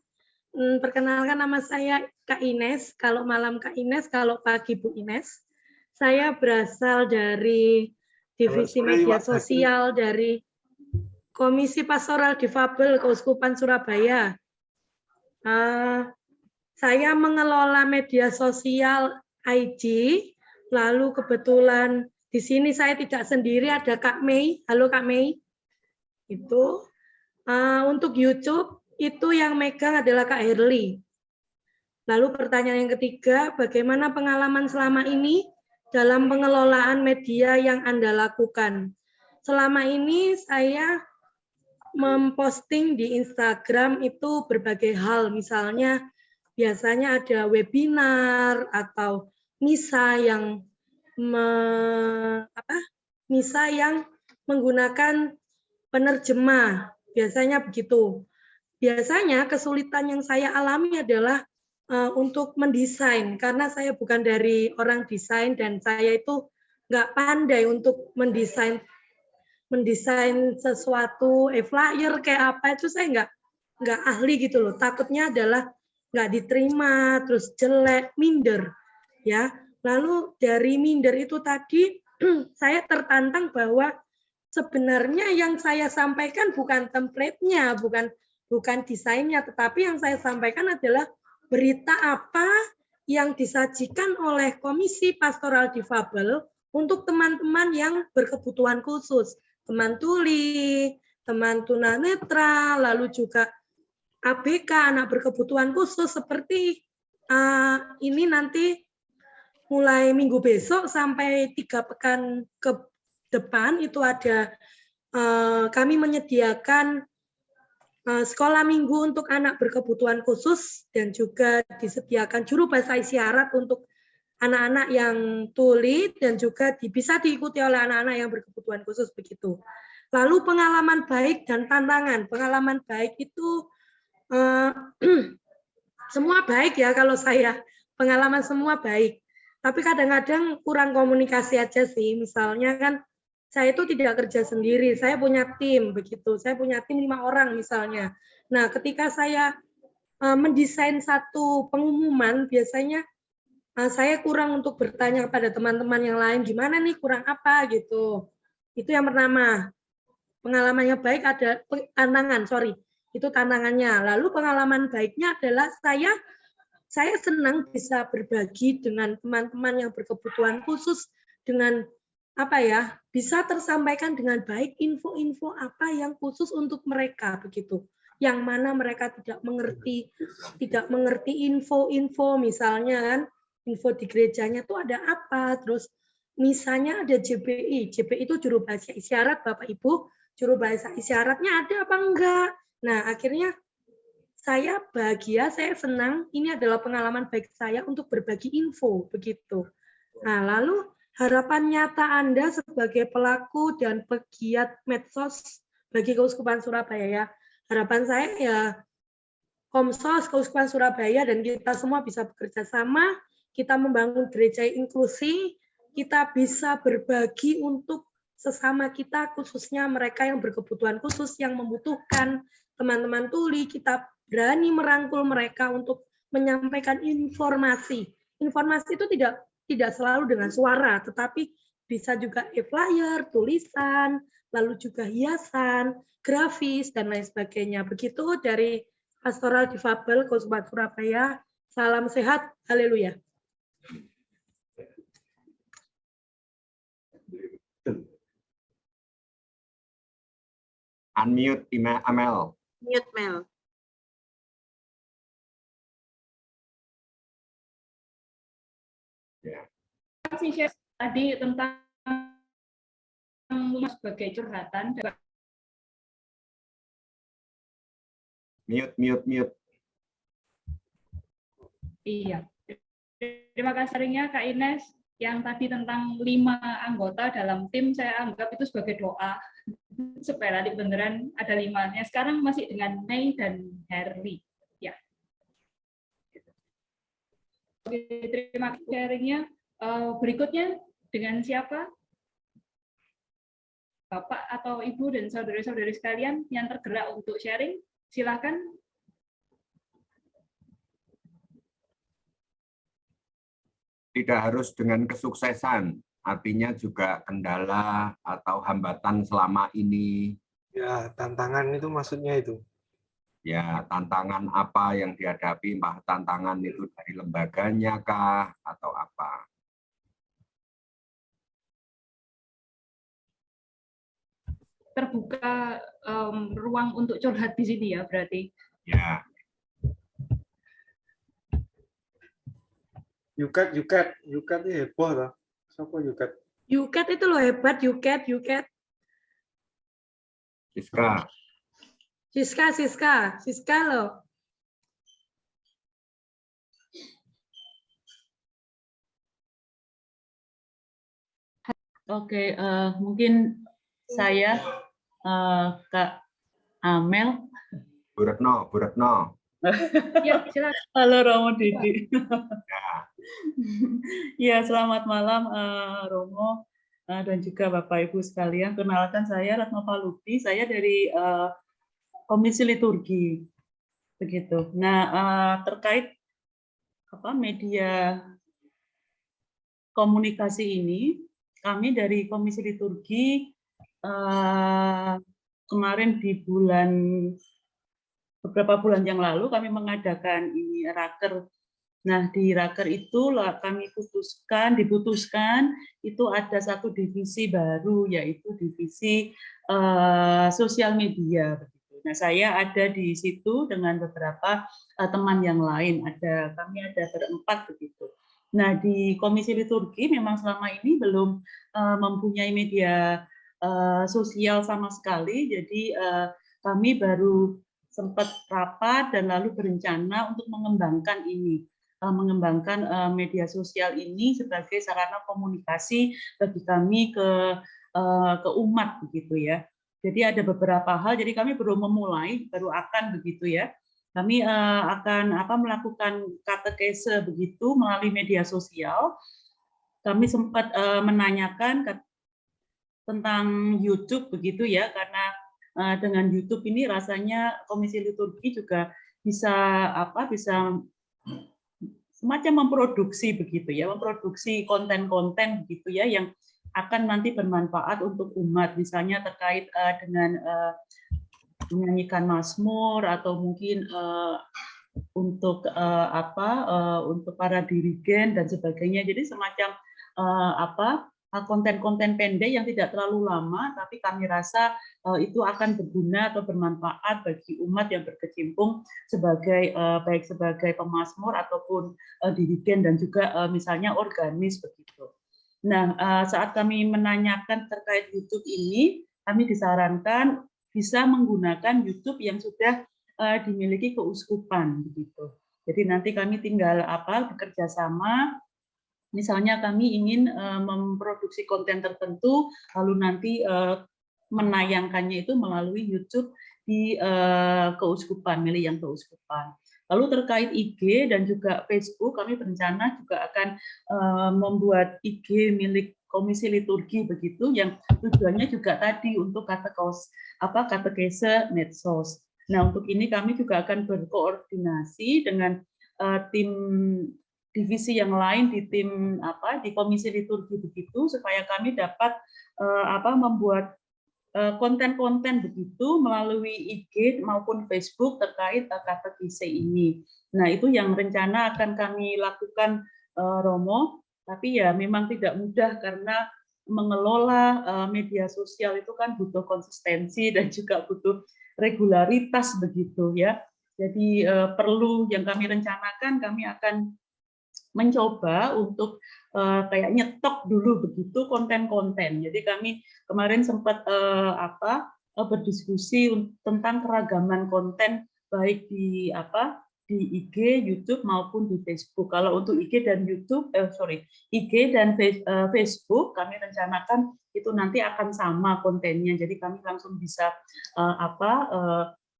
Perkenalkan nama saya Kak Ines. Kalau malam Kak Ines, kalau pagi Bu Ines. Saya berasal dari Divisi Media Sosial dari Komisi Pastoral Difabel Keuskupan Surabaya. Saya mengelola media sosial IG, lalu kebetulan di sini saya tidak sendiri, ada Kak Mei. Halo Kak Mei. Itu untuk YouTube itu yang megang adalah Kak Herli. Lalu pertanyaan yang ketiga, bagaimana pengalaman selama ini dalam pengelolaan media yang Anda lakukan? Selama ini saya memposting di Instagram itu berbagai hal, misalnya biasanya ada webinar atau misa yang menggunakan penerjemah, biasanya begitu. Biasanya kesulitan yang saya alami adalah untuk mendesain, karena saya bukan dari orang desain dan saya itu nggak pandai untuk mendesain sesuatu, flyer kayak apa itu saya nggak ahli gitu loh. Takutnya adalah nggak diterima, terus jelek, minder, ya. Lalu dari minder itu tadi saya tertantang bahwa sebenarnya yang saya sampaikan bukan template-nya, bukan desainnya, tetapi yang saya sampaikan adalah berita apa yang disajikan oleh Komisi Pastoral Difabel untuk teman-teman yang berkebutuhan khusus, teman tuli, teman tunanetra, lalu juga ABK, anak berkebutuhan khusus, seperti ini nanti mulai minggu besok sampai 3 pekan ke depan itu ada kami menyediakan sekolah minggu untuk anak berkebutuhan khusus dan juga disediakan juru bahasa isyarat untuk anak-anak yang tuli dan juga bisa diikuti oleh anak-anak yang berkebutuhan khusus begitu. Lalu pengalaman baik dan tantangan. Pengalaman baik itu semua baik ya kalau saya. Pengalaman semua baik. Tapi kadang-kadang kurang komunikasi aja sih. Misalnya kan saya itu tidak kerja sendiri, saya punya tim begitu. Saya punya tim 5 orang misalnya. Nah, ketika saya mendesain satu pengumuman, biasanya saya kurang untuk bertanya kepada teman-teman yang lain, gimana nih, kurang apa gitu. Itu yang pertama. Pengalamannya baik ada tantangan, itu tantangannya. Lalu pengalaman baiknya adalah saya senang bisa berbagi dengan teman-teman yang berkebutuhan khusus dengan bisa tersampaikan dengan baik info-info apa yang khusus untuk mereka begitu. Yang mana mereka tidak mengerti info-info, misalnya kan info di gerejanya itu ada apa, terus misalnya ada JBI itu juru bahasa isyarat, Bapak Ibu, juru bahasa isyaratnya ada apa enggak. Nah, akhirnya saya bahagia, saya senang, ini adalah pengalaman baik saya untuk berbagi info begitu. Nah, lalu harapan nyata Anda sebagai pelaku dan pegiat medsos bagi Keuskupan Surabaya ya. Harapan saya ya Komsos Keuskupan Surabaya dan kita semua bisa bekerja sama, kita membangun gereja inklusi, kita bisa berbagi untuk sesama kita, khususnya mereka yang berkebutuhan khusus, yang membutuhkan, teman-teman tuli, kita berani merangkul mereka untuk menyampaikan informasi. Informasi itu tidak selalu dengan suara, tetapi bisa juga e-flyer, tulisan, lalu juga hiasan, grafis, dan lain sebagainya. Begitu dari Pastoral Difabel Keuskupan Surabaya. Salam sehat, haleluya. Unmute Amel. Mute Mel. Ya. Tadi tentang sebagai curhatan. Mute. Iya. Terima kasih sharingnya Kak Ines. Yang tadi tentang 5 anggota dalam tim, saya anggap itu sebagai doa supaya nanti beneran ada 5. Yang sekarang masih dengan Mei dan Herli. Ya. Oke, terima kasih sharingnya. Berikutnya dengan siapa? Bapak atau Ibu dan saudari-saudari sekalian yang tergerak untuk sharing, silakan. Tidak harus dengan kesuksesan, artinya juga kendala atau hambatan selama ini. Ya, tantangan itu maksudnya itu. Ya, tantangan apa yang dihadapi, entah tantangan itu dari lembaganya kah, atau apa. Terbuka ruang untuk curhat di sini ya, berarti. Ya. Yukat ini heboh lah. Siapa Yukat? Yuket itu loh hebat, Yuket. Siska. Siska loh. Oke, mungkin saya Kak Amel. Bu Retno. Ya, silakan. Halo Romo Didi. Ya, selamat malam Romo dan juga Bapak Ibu sekalian. Kenalkan saya Retno Paluti, saya dari Komisi Liturgi. Begitu. Nah, terkait media komunikasi ini, kami dari Komisi Liturgi kemarin di beberapa bulan yang lalu kami mengadakan ini raker. Nah, di raker itu kami diputuskan itu ada satu divisi baru, yaitu divisi sosial media. Nah, saya ada di situ dengan beberapa teman yang lain. Kami ada berempat begitu. Nah, di Komisi Liturgi memang selama ini belum mempunyai media sosial sama sekali. Jadi kami baru sempat rapat dan lalu berencana untuk mengembangkan media sosial ini sebagai sarana komunikasi bagi kami ke umat begitu ya. Jadi ada beberapa hal. Jadi kami baru akan begitu ya. Kami akan melakukan katekese begitu melalui media sosial. Kami sempat menanyakan tentang YouTube begitu ya, karena dengan YouTube ini rasanya Komisi Liturgi juga bisa semacam memproduksi begitu ya, memproduksi konten-konten begitu ya yang akan nanti bermanfaat untuk umat, misalnya terkait dengan menyanyikan mazmur atau mungkin untuk untuk para dirigen dan sebagainya. Jadi semacam konten-konten pendek yang tidak terlalu lama, tapi kami rasa itu akan berguna atau bermanfaat bagi umat yang berkecimpung baik sebagai pemazmur ataupun dirigen dan juga misalnya organis begitu. Nah, saat kami menanyakan terkait YouTube ini, kami disarankan bisa menggunakan YouTube yang sudah dimiliki keuskupan begitu. Jadi nanti kami tinggal bekerja sama. Misalnya kami ingin memproduksi konten tertentu, lalu nanti menayangkannya itu melalui YouTube di keuskupan, milik yang keuskupan. Lalu terkait IG dan juga Facebook, kami berencana juga akan membuat IG milik Komisi Liturgi begitu, yang tujuannya juga tadi untuk katekese medsos. Nah, untuk ini kami juga akan berkoordinasi dengan tim divisi yang lain di di Komisi Liturgi begitu, supaya kami dapat membuat konten-konten begitu melalui IG maupun Facebook terkait katekese ini. Nah, itu yang rencana akan kami lakukan Romo, tapi ya memang tidak mudah karena mengelola media sosial itu kan butuh konsistensi dan juga butuh regularitas begitu ya. Jadi perlu yang kami rencanakan, kami akan mencoba untuk kayak nyetok dulu begitu konten-konten. Jadi kami kemarin sempat berdiskusi tentang keragaman konten baik di di IG, YouTube maupun di Facebook. Kalau untuk IG dan YouTube, IG dan Facebook kami rencanakan itu nanti akan sama kontennya. Jadi kami langsung bisa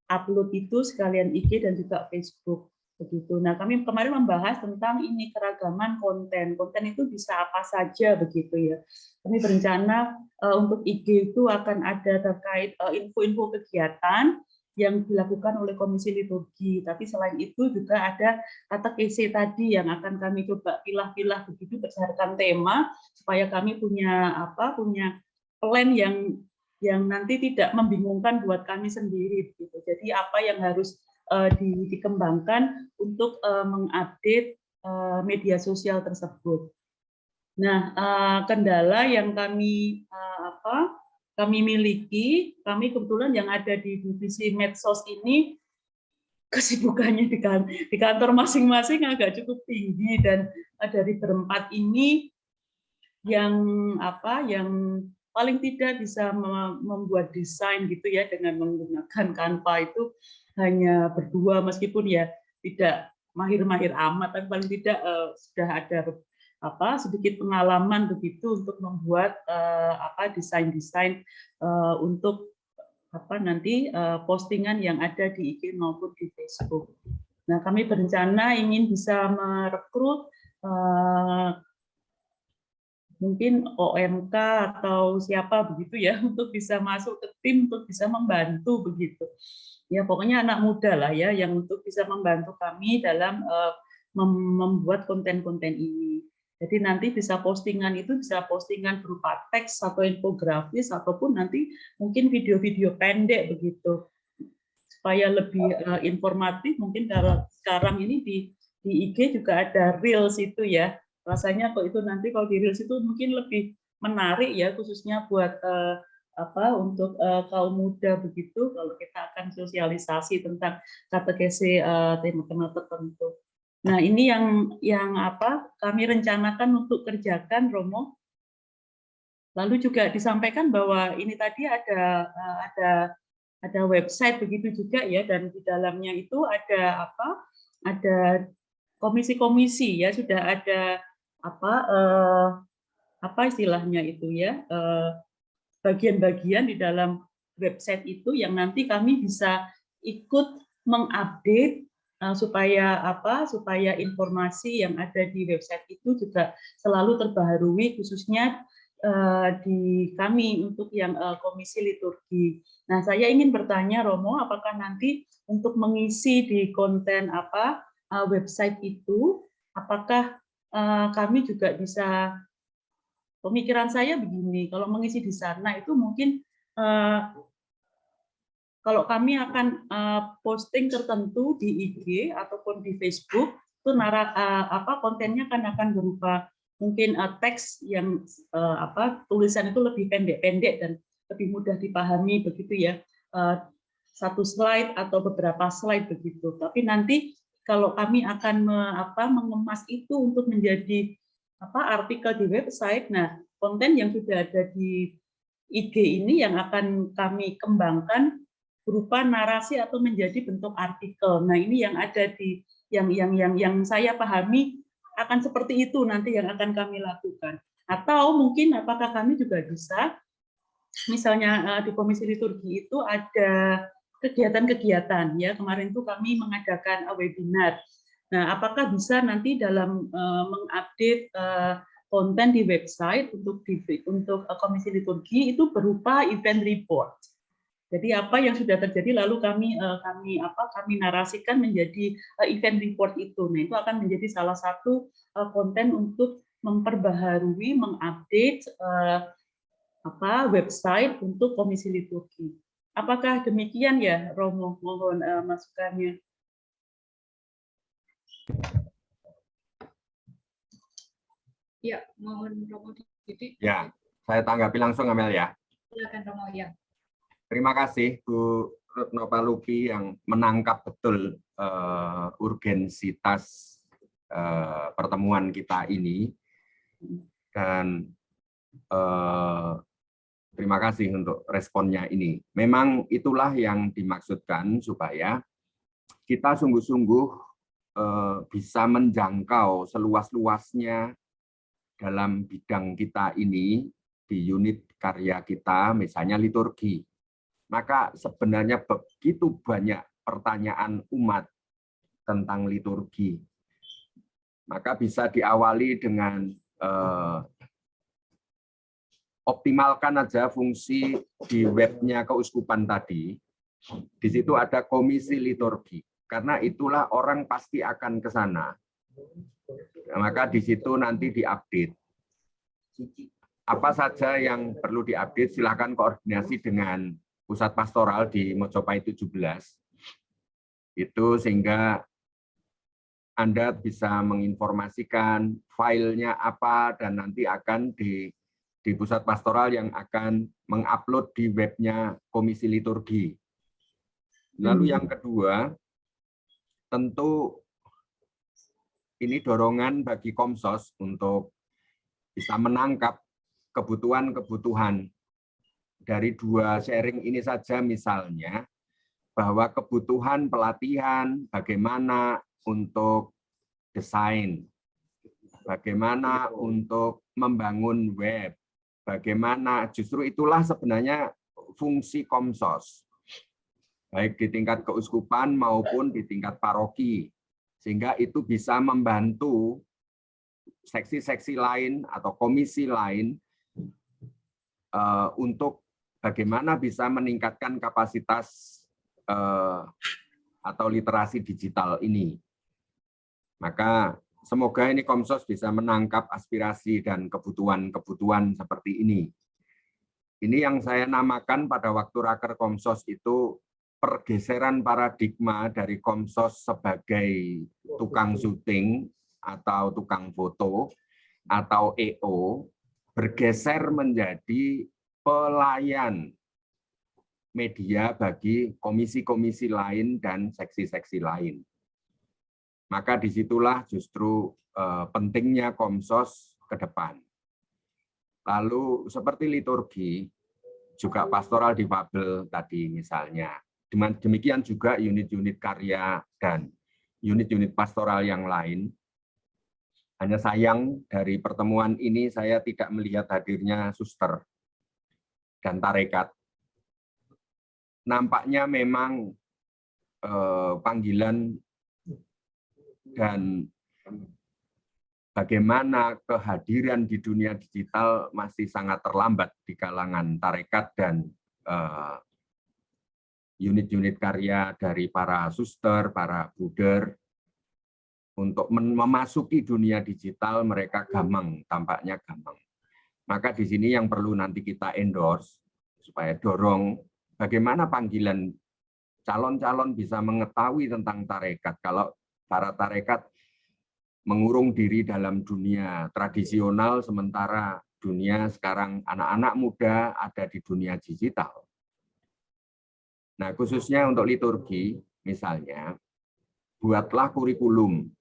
upload itu sekalian IG dan juga Facebook. Begitu. Nah, kami kemarin membahas tentang ini keragaman konten. Konten itu bisa apa saja begitu ya. Kami berencana untuk IG itu akan ada terkait info-info kegiatan yang dilakukan oleh Komisi Liturgi. Tapi selain itu juga ada katekese tadi yang akan kami coba pilah-pilah begitu berdasarkan tema supaya kami punya plan yang nanti tidak membingungkan buat kami sendiri begitu. Jadi apa yang harus dikembangkan untuk mengupdate media sosial tersebut. Nah, kendala yang kami miliki, kami kebetulan yang ada di divisi medsos ini kesibukannya di kantor masing-masing agak cukup tinggi, dan dari berempat ini yang paling tidak bisa membuat desain gitu ya dengan menggunakan Canva itu hanya berdua, meskipun ya tidak mahir-mahir amat, tapi paling tidak sudah ada sedikit pengalaman begitu untuk membuat desain-desain untuk nanti postingan yang ada di IG maupun di Facebook. Nah, kami berencana ingin bisa merekrut mungkin OMK atau siapa begitu ya untuk bisa masuk ke tim untuk bisa membantu begitu. Ya pokoknya anak muda lah ya yang untuk bisa membantu kami dalam membuat konten-konten ini. Jadi nanti bisa postingan itu bisa postingan berupa teks atau infografis ataupun nanti mungkin video-video pendek begitu supaya lebih informatif. Mungkin kalau sekarang ini di IG juga ada Reels itu ya. Rasanya kok itu nanti kalau di Reels itu mungkin lebih menarik ya khususnya buat untuk kaum muda begitu kalau kita akan sosialisasi tentang katekese tema-tema tertentu. Nah, ini yang kami rencanakan untuk kerjakan, Romo. Lalu juga disampaikan bahwa ini tadi ada website begitu juga ya, dan di dalamnya itu ada ada komisi-komisi ya, sudah ada istilahnya itu ya, bagian-bagian di dalam website itu yang nanti kami bisa ikut mengupdate supaya informasi yang ada di website itu juga selalu terbaharui, khususnya di kami untuk yang Komisi Liturgi. Nah, saya ingin bertanya, Romo, apakah nanti untuk mengisi di konten website itu, apakah kami juga bisa, pemikiran saya begini, kalau mengisi di sana itu mungkin kalau kami akan posting tertentu di IG ataupun di Facebook, itu kontennya akan berupa mungkin teks yang tulisan itu lebih pendek-pendek dan lebih mudah dipahami begitu ya, satu slide atau beberapa slide begitu. Tapi nanti kalau kami akan mengemas itu untuk menjadi artikel di website, nah konten yang sudah ada di IG ini yang akan kami kembangkan berupa narasi atau menjadi bentuk artikel. Nah, ini yang ada di yang saya pahami akan seperti itu nanti yang akan kami lakukan. Atau mungkin apakah kami juga bisa, misalnya di Komisi Liturgi itu ada kegiatan-kegiatan ya. Kemarin itu kami mengadakan webinar. Nah, apakah bisa nanti dalam mengupdate konten di website untuk Komisi Liturgi itu berupa event report. Jadi apa yang sudah terjadi lalu kami narasikan menjadi event report itu. Nah, itu akan menjadi salah satu konten untuk memperbaharui, mengupdate website untuk Komisi Liturgi. Apakah demikian ya, Romo? Mohon masukannya. Ya, mohon Romo Didik. Ya, saya tanggapi langsung, Amel ya. Silakan Romo ya. Terima kasih Bu Retno Palupi yang menangkap betul urgensitas pertemuan kita ini, dan terima kasih untuk responnya ini. Memang itulah yang dimaksudkan supaya kita sungguh-sungguh bisa menjangkau seluas-luasnya dalam bidang kita ini di unit karya kita, misalnya liturgi. Maka sebenarnya begitu banyak pertanyaan umat tentang liturgi. Maka bisa diawali dengan optimalkan aja fungsi di webnya keuskupan tadi. Di situ ada komisi liturgi. Karena itulah orang pasti akan ke sana. Maka di situ nanti diupdate. Apa saja yang perlu diupdate, silakan koordinasi dengan pusat pastoral di Mojopahit 17. Itu sehingga Anda bisa menginformasikan filenya apa dan nanti akan di pusat pastoral yang akan mengupload di webnya Komisi Liturgi. Lalu yang kedua, tentu ini dorongan bagi Komsos untuk bisa menangkap kebutuhan-kebutuhan dari dua sharing ini saja, misalnya bahwa kebutuhan pelatihan bagaimana untuk desain, bagaimana untuk membangun web, bagaimana, justru itulah sebenarnya fungsi Komsos, baik di tingkat keuskupan maupun di tingkat paroki, sehingga itu bisa membantu seksi-seksi lain atau komisi lain untuk bagaimana bisa meningkatkan kapasitas atau literasi digital ini. Maka semoga ini Komsos bisa menangkap aspirasi dan kebutuhan-kebutuhan seperti ini. Ini yang saya namakan pada waktu Raker Komsos itu pergeseran paradigma dari Komsos sebagai tukang syuting atau tukang foto atau EO bergeser menjadi pelayan media bagi komisi-komisi lain dan seksi-seksi lain. Maka disitulah justru pentingnya Komsos ke depan. Lalu seperti liturgi, juga pastoral difabel tadi misalnya. Demikian juga unit-unit karya dan unit-unit pastoral yang lain. Hanya sayang dari pertemuan ini saya tidak melihat hadirnya suster dan tarekat. Nampaknya memang panggilan dan bagaimana kehadiran di dunia digital masih sangat terlambat di kalangan tarekat dan unit-unit karya dari para suster, para bruder. Untuk memasuki dunia digital mereka gamang, tampaknya gamang. Maka di sini yang perlu nanti kita endorse supaya dorong bagaimana panggilan calon-calon bisa mengetahui tentang tarekat. Kalau para tarekat mengurung diri dalam dunia tradisional, sementara dunia sekarang anak-anak muda ada di dunia digital. Nah, khususnya untuk liturgi, misalnya, buatlah kurikulum.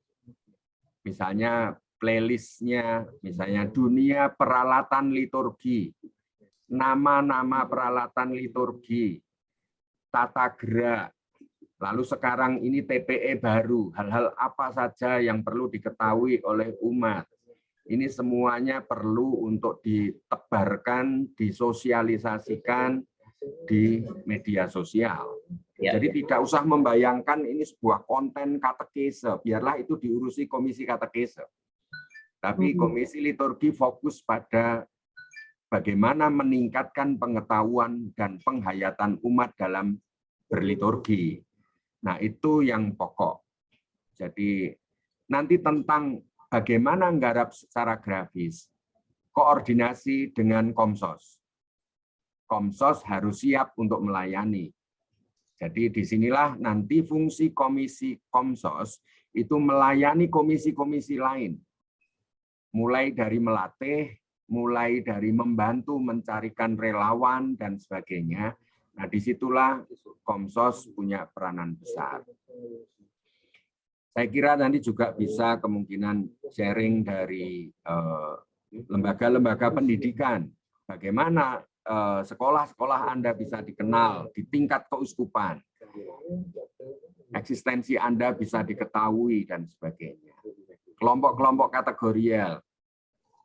Misalnya playlistnya, misalnya dunia peralatan liturgi, nama-nama peralatan liturgi, tata gerak, lalu sekarang ini TPE baru, hal-hal apa saja yang perlu diketahui oleh umat. Ini semuanya perlu untuk ditebarkan, disosialisasikan di media sosial. Jadi tidak usah membayangkan ini sebuah konten katekese, biarlah itu diurusi komisi katekese. Tapi komisi liturgi fokus pada bagaimana meningkatkan pengetahuan dan penghayatan umat dalam berliturgi. Nah, itu yang pokok. Jadi nanti tentang bagaimana nggarap secara grafis, koordinasi dengan Komsos. Komsos harus siap untuk melayani. Jadi disinilah nanti fungsi komisi Komsos itu melayani komisi-komisi lain. Mulai dari melatih, mulai dari membantu mencarikan relawan dan sebagainya. Nah, disitulah Komsos punya peranan besar. Saya kira nanti juga bisa kemungkinan sharing dari lembaga-lembaga pendidikan. Bagaimana sekolah-sekolah Anda bisa dikenal di tingkat keuskupan. eksistensi Anda bisa diketahui dan sebagainya. Kelompok-kelompok kategorial.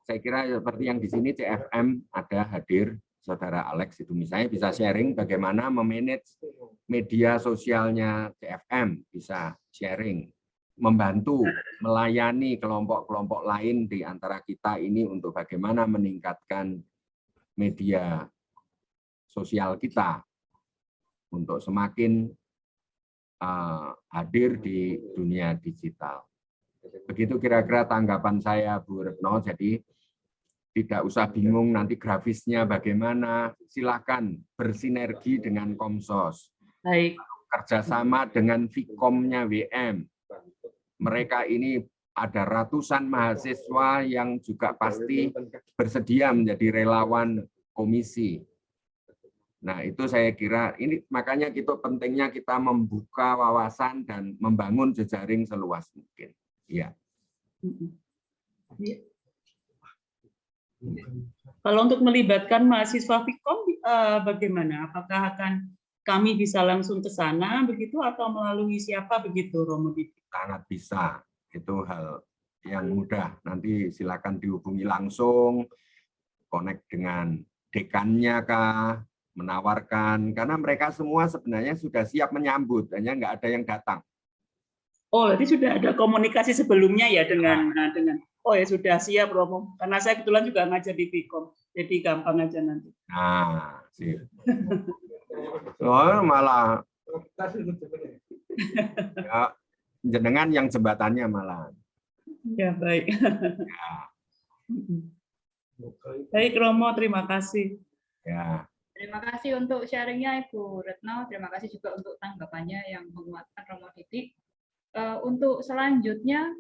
Saya kira seperti yang di sini CFM ada hadir, Saudara Alex itu misalnya bisa sharing bagaimana memanage media sosialnya CFM, bisa sharing, membantu melayani kelompok-kelompok lain di antara kita ini untuk bagaimana meningkatkan media sosial kita untuk semakin hadir di dunia digital. Begitu kira-kira tanggapan saya, Bu Retno. Jadi tidak usah bingung nanti grafisnya bagaimana. Silakan bersinergi dengan Komsos. Baik. Kerjasama dengan Vkomnya WM. Mereka ini ada ratusan mahasiswa yang juga pasti bersedia menjadi relawan komisi. Nah, itu saya kira ini makanya pentingnya kita membuka wawasan dan membangun jejaring seluas mungkin. Ya. Kalau untuk melibatkan mahasiswa Vkom bagaimana? Apakah kami bisa langsung ke sana begitu atau melalui siapa begitu, Romo Didi? Sangat bisa. Itu hal yang mudah. Nanti silakan dihubungi langsung, connect dengan dekannya kah, menawarkan, karena mereka semua sebenarnya sudah siap menyambut, hanya nggak ada yang datang. Oh, jadi sudah ada komunikasi sebelumnya ya dengan. Oh ya sudah siap Romo, karena saya kebetulan juga ngajar di Vkom, jadi gampang aja nanti. Nah, sip. Oh, malah ya, jenengan yang jembatannya malah. Ya baik. Ya. Baik Romo, terima kasih. Ya. Terima kasih untuk sharingnya Ibu Retno. Terima kasih juga untuk tanggapannya yang menguatkan Romo Didi. Untuk selanjutnya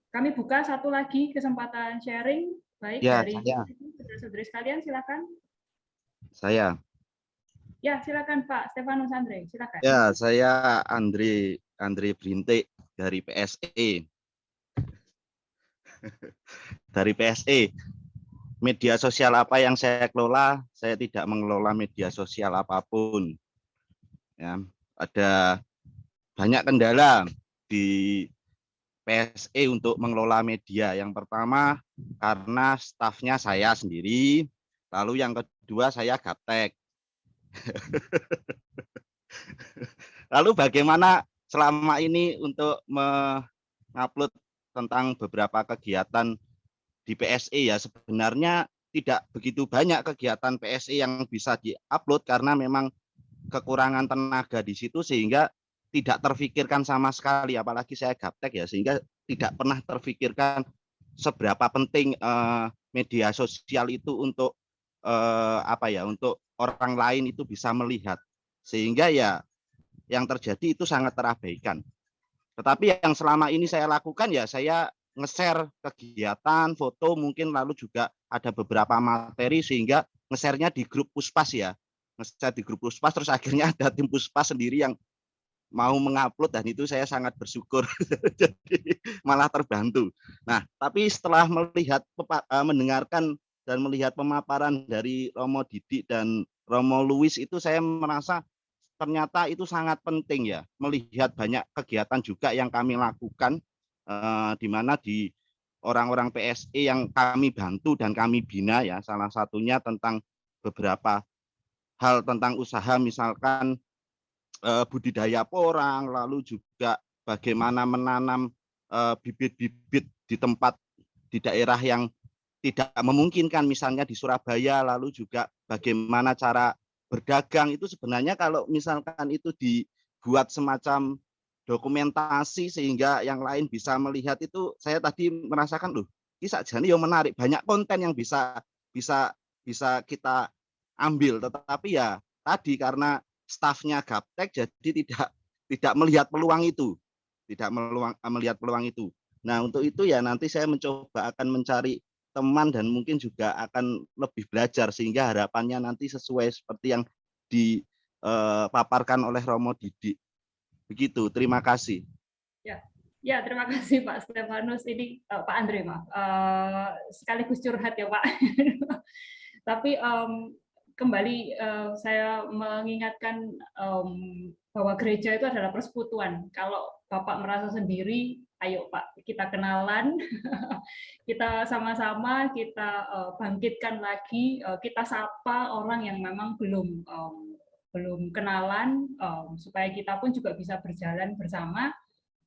kami buka satu lagi kesempatan sharing. Baik, ya, dari saya. saudara-saudari sekalian, silakan. Saya. Ya, silakan Pak Stefanus Andre, silakan. Ya, saya Andre Brintik dari PSE. Dari PSE. Media sosial apa yang saya kelola? Saya tidak mengelola media sosial apapun. Ya, ada banyak kendala di PSE untuk mengelola media. Yang pertama karena stafnya saya sendiri, lalu yang kedua saya gaptek. Lalu bagaimana selama ini untuk mengupload tentang beberapa kegiatan di PSE ya, sebenarnya tidak begitu banyak kegiatan PSE yang bisa diupload karena memang kekurangan tenaga di situ sehingga tidak terfikirkan sama sekali, apalagi saya gaptek ya, sehingga tidak pernah terfikirkan seberapa penting media sosial itu untuk untuk orang lain itu bisa melihat, sehingga ya yang terjadi itu sangat terabaikan. Tetapi yang selama ini saya lakukan ya saya nge-share kegiatan, foto mungkin, lalu juga ada beberapa materi sehingga nge-share-nya di grup Puspas ya, nge-share di grup Puspas, terus akhirnya ada tim Puspas sendiri yang mau mengupload dan itu saya sangat bersyukur. Jadi malah terbantu. Nah, tapi setelah mendengarkan dan melihat pemaparan dari Romo Didi dan Romo Luis itu saya merasa ternyata itu sangat penting ya, melihat banyak kegiatan juga yang kami lakukan di mana di orang-orang PSE yang kami bantu dan kami bina ya, salah satunya tentang beberapa hal tentang usaha misalkan budidaya porang, lalu juga bagaimana menanam bibit-bibit di tempat di daerah yang tidak memungkinkan, misalnya di Surabaya, lalu juga bagaimana cara berdagang itu sebenarnya kalau misalkan itu dibuat semacam dokumentasi sehingga yang lain bisa melihat itu, saya tadi merasakan loh, ini saja yang menarik, banyak konten yang bisa kita ambil, tetapi ya tadi karena stafnya gaptek jadi tidak melihat peluang itu, melihat peluang itu. Nah, untuk itu ya nanti saya mencoba akan mencari teman dan mungkin juga akan lebih belajar sehingga harapannya nanti sesuai seperti yang dipaparkan oleh Romo Didi. Begitu, terima kasih. Ya, terima kasih Pak Stefanus. Ini Pak Andre, maaf. Sekaligus curhat ya Pak. Tapi kembali saya mengingatkan bahwa gereja itu adalah persekutuan. Kalau Bapak merasa sendiri, ayo Pak, kita kenalan, kita sama-sama, kita bangkitkan lagi, kita sapa orang yang memang belum kenalan, supaya kita pun juga bisa berjalan bersama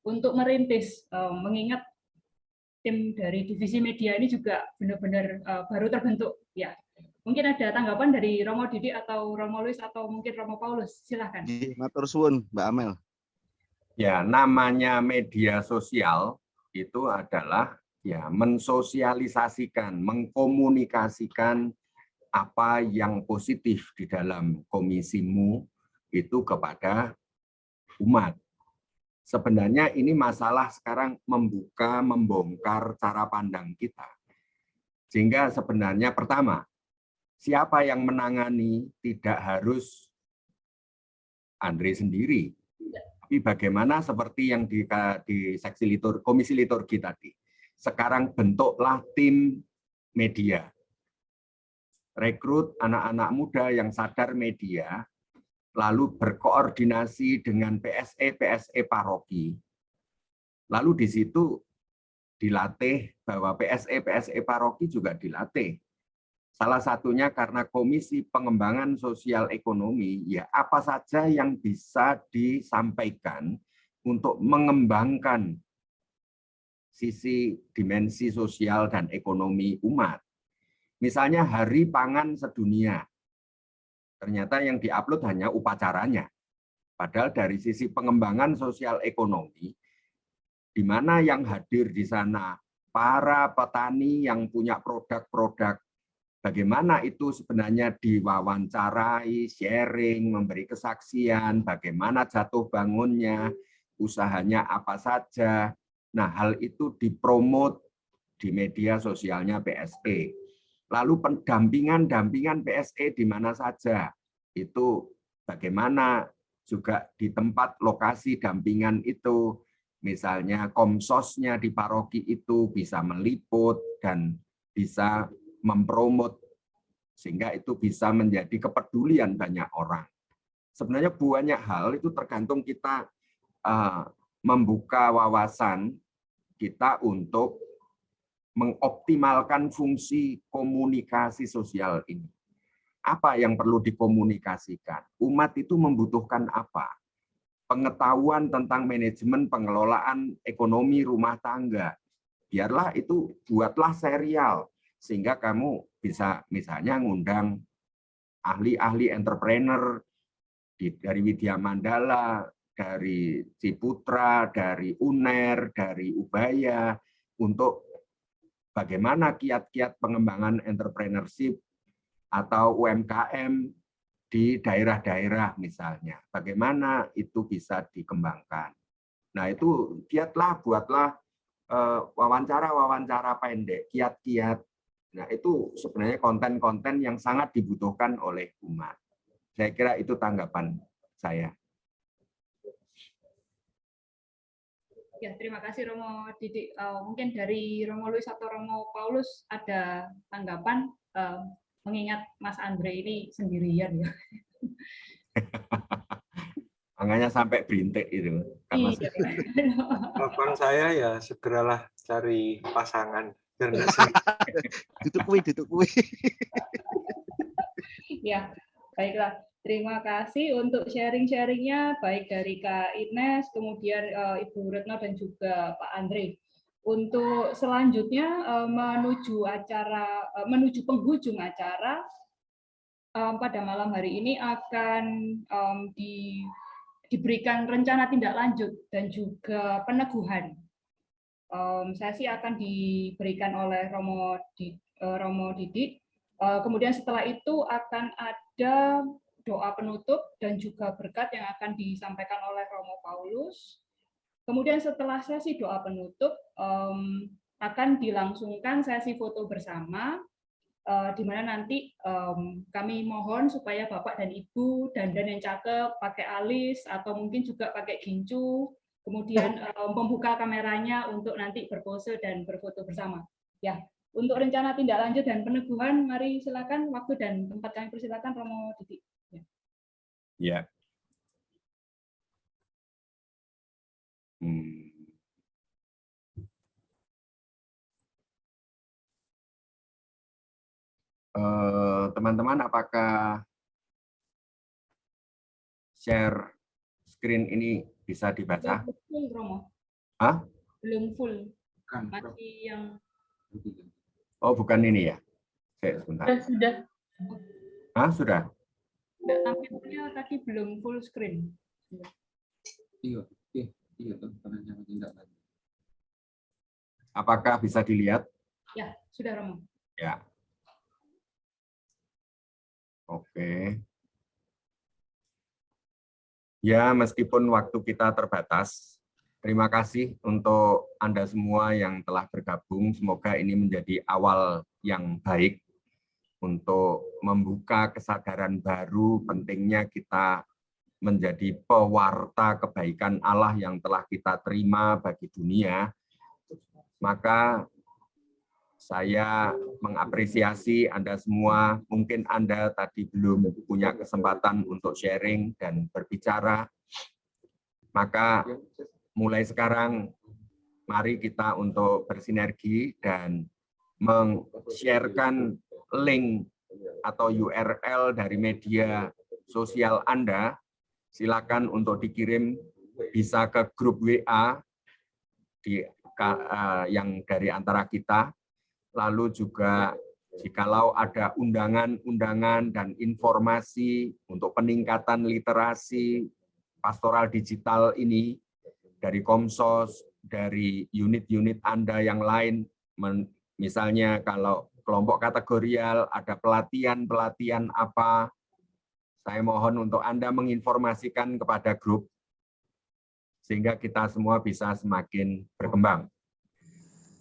untuk merintis, mengingat tim dari divisi media ini juga benar-benar baru terbentuk. Ya, mungkin ada tanggapan dari Romo Didi atau Romo Luis atau mungkin Romo Paulus, silahkan. Matur suwun, Mbak Amel. Ya, namanya media sosial itu adalah ya mensosialisasikan, mengkomunikasikan apa yang positif di dalam komisimu itu kepada umat. Sebenarnya ini masalah sekarang membongkar cara pandang kita. Sehingga sebenarnya pertama, siapa yang menangani tidak harus Andre sendiri. Tapi bagaimana seperti yang di seksi komisi liturgi tadi. Sekarang bentuklah tim media. Rekrut anak-anak muda yang sadar media, lalu berkoordinasi dengan PSE paroki. Lalu di situ dilatih bahwa PSE paroki juga dilatih. Salah satunya karena Komisi Pengembangan Sosial Ekonomi, ya apa saja yang bisa disampaikan untuk mengembangkan sisi dimensi sosial dan ekonomi umat. Misalnya Hari Pangan Sedunia. Ternyata yang diupload hanya upacaranya. Padahal dari sisi pengembangan sosial ekonomi, di mana yang hadir di sana para petani yang punya produk-produk, bagaimana itu sebenarnya diwawancarai, sharing, memberi kesaksian, bagaimana jatuh bangunnya, usahanya apa saja. Nah, hal itu dipromot di media sosialnya PSE. Lalu pendampingan PSE di mana saja, itu bagaimana juga di tempat lokasi dampingan itu, misalnya komsosnya di paroki itu bisa meliput dan bisa mempromot, sehingga itu bisa menjadi kepedulian banyak orang. Sebenarnya banyak hal itu tergantung kita membuka wawasan kita untuk mengoptimalkan fungsi komunikasi sosial ini. Apa yang perlu dikomunikasikan? Umat itu membutuhkan apa? Pengetahuan tentang manajemen pengelolaan ekonomi rumah tangga. Biarlah itu, buatlah serial. Sehingga kamu bisa misalnya ngundang ahli-ahli entrepreneur dari Widya Mandala, dari Ciputra, dari UNER, dari Ubaya, untuk bagaimana kiat-kiat pengembangan entrepreneurship atau UMKM di daerah-daerah misalnya. Bagaimana itu bisa dikembangkan. Nah itu buatlah wawancara-wawancara pendek, kiat-kiat. Nah itu sebenarnya konten-konten yang sangat dibutuhkan oleh umat. Saya kira itu tanggapan saya. Ya, terima kasih Romo Didi. Mungkin dari Romo Luis atau Romo Paulus ada tanggapan, mengingat Mas Andre ini sendirian ya. Makanya sampai berintik itu. Karena harapan saya ya segeralah cari pasangan. Duduk kuwi. Ya, baiklah. Terima kasih untuk sharing-sharingnya, baik dari Kak Ines, kemudian Ibu Retno dan juga Pak Andre. Untuk selanjutnya menuju penghujung acara, pada malam hari ini akan diberikan rencana tindak lanjut dan juga peneguhan. Sesi akan diberikan oleh Romo Didi. Kemudian setelah itu akan ada doa penutup dan juga berkat yang akan disampaikan oleh Romo Paulus. Kemudian setelah sesi doa penutup akan dilangsungkan sesi foto bersama, di mana nanti kami mohon supaya Bapak dan Ibu dandan yang cakep, pakai alis atau mungkin juga pakai gincu, kemudian membuka kameranya untuk nanti berpose dan berfoto bersama. Ya, Untuk rencana tindak lanjut dan peneguhan, mari silakan waktu dan tempat kami persilakan Romo Didi. Ya. Teman-teman, apakah share screen ini bisa dibaca? Belum full, Romo. Hah? Belum full. Masih yang... Oh, bukan ini ya? Sebentar. Sudah. Ah, sudah? Enggak, tampilnya tadi belum full screen. Iya. Apakah bisa dilihat? Ya, sudah Romo. Ya. Oke. Ya, meskipun waktu kita terbatas, terima kasih untuk Anda semua yang telah bergabung. Semoga ini menjadi awal yang baik untuk membuka kesadaran baru pentingnya kita menjadi pewarta kebaikan Allah yang telah kita terima bagi dunia. Maka saya mengapresiasi Anda semua. Mungkin Anda tadi belum punya kesempatan untuk sharing dan berbicara. Maka mulai sekarang, mari kita untuk bersinergi dan meng-sharekan link atau URL dari media sosial Anda. Silakan untuk dikirim, bisa ke grup WA yang dari antara kita. Lalu juga jikalau ada undangan-undangan dan informasi untuk peningkatan literasi pastoral digital ini dari Komsos, dari unit-unit Anda yang lain, misalnya kalau kelompok kategorial, ada pelatihan-pelatihan apa, saya mohon untuk Anda menginformasikan kepada grup, sehingga kita semua bisa semakin berkembang.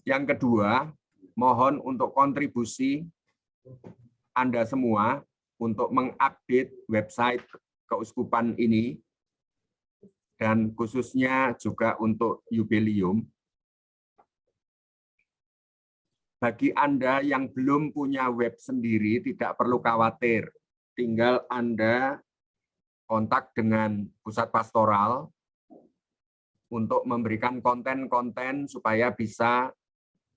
Yang kedua, mohon untuk kontribusi Anda semua untuk mengupdate website keuskupan ini, dan khususnya juga untuk Jubileum. Bagi Anda yang belum punya web sendiri, tidak perlu khawatir. Tinggal Anda kontak dengan pusat pastoral untuk memberikan konten-konten supaya bisa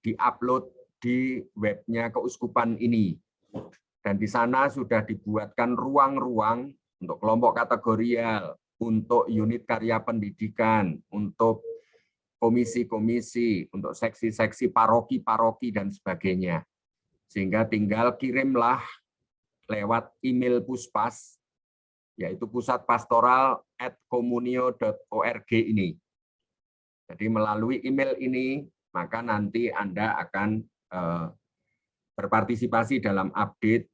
diupload di webnya keuskupan ini. Dan di sana sudah dibuatkan ruang-ruang untuk kelompok kategorial, untuk unit karya pendidikan, untuk komisi-komisi, untuk seksi-seksi paroki-paroki, dan sebagainya. Sehingga tinggal kirimlah lewat email Puspas, yaitu pusatpastoral@komunio.org ini. Jadi melalui email ini, maka nanti Anda akan berpartisipasi dalam update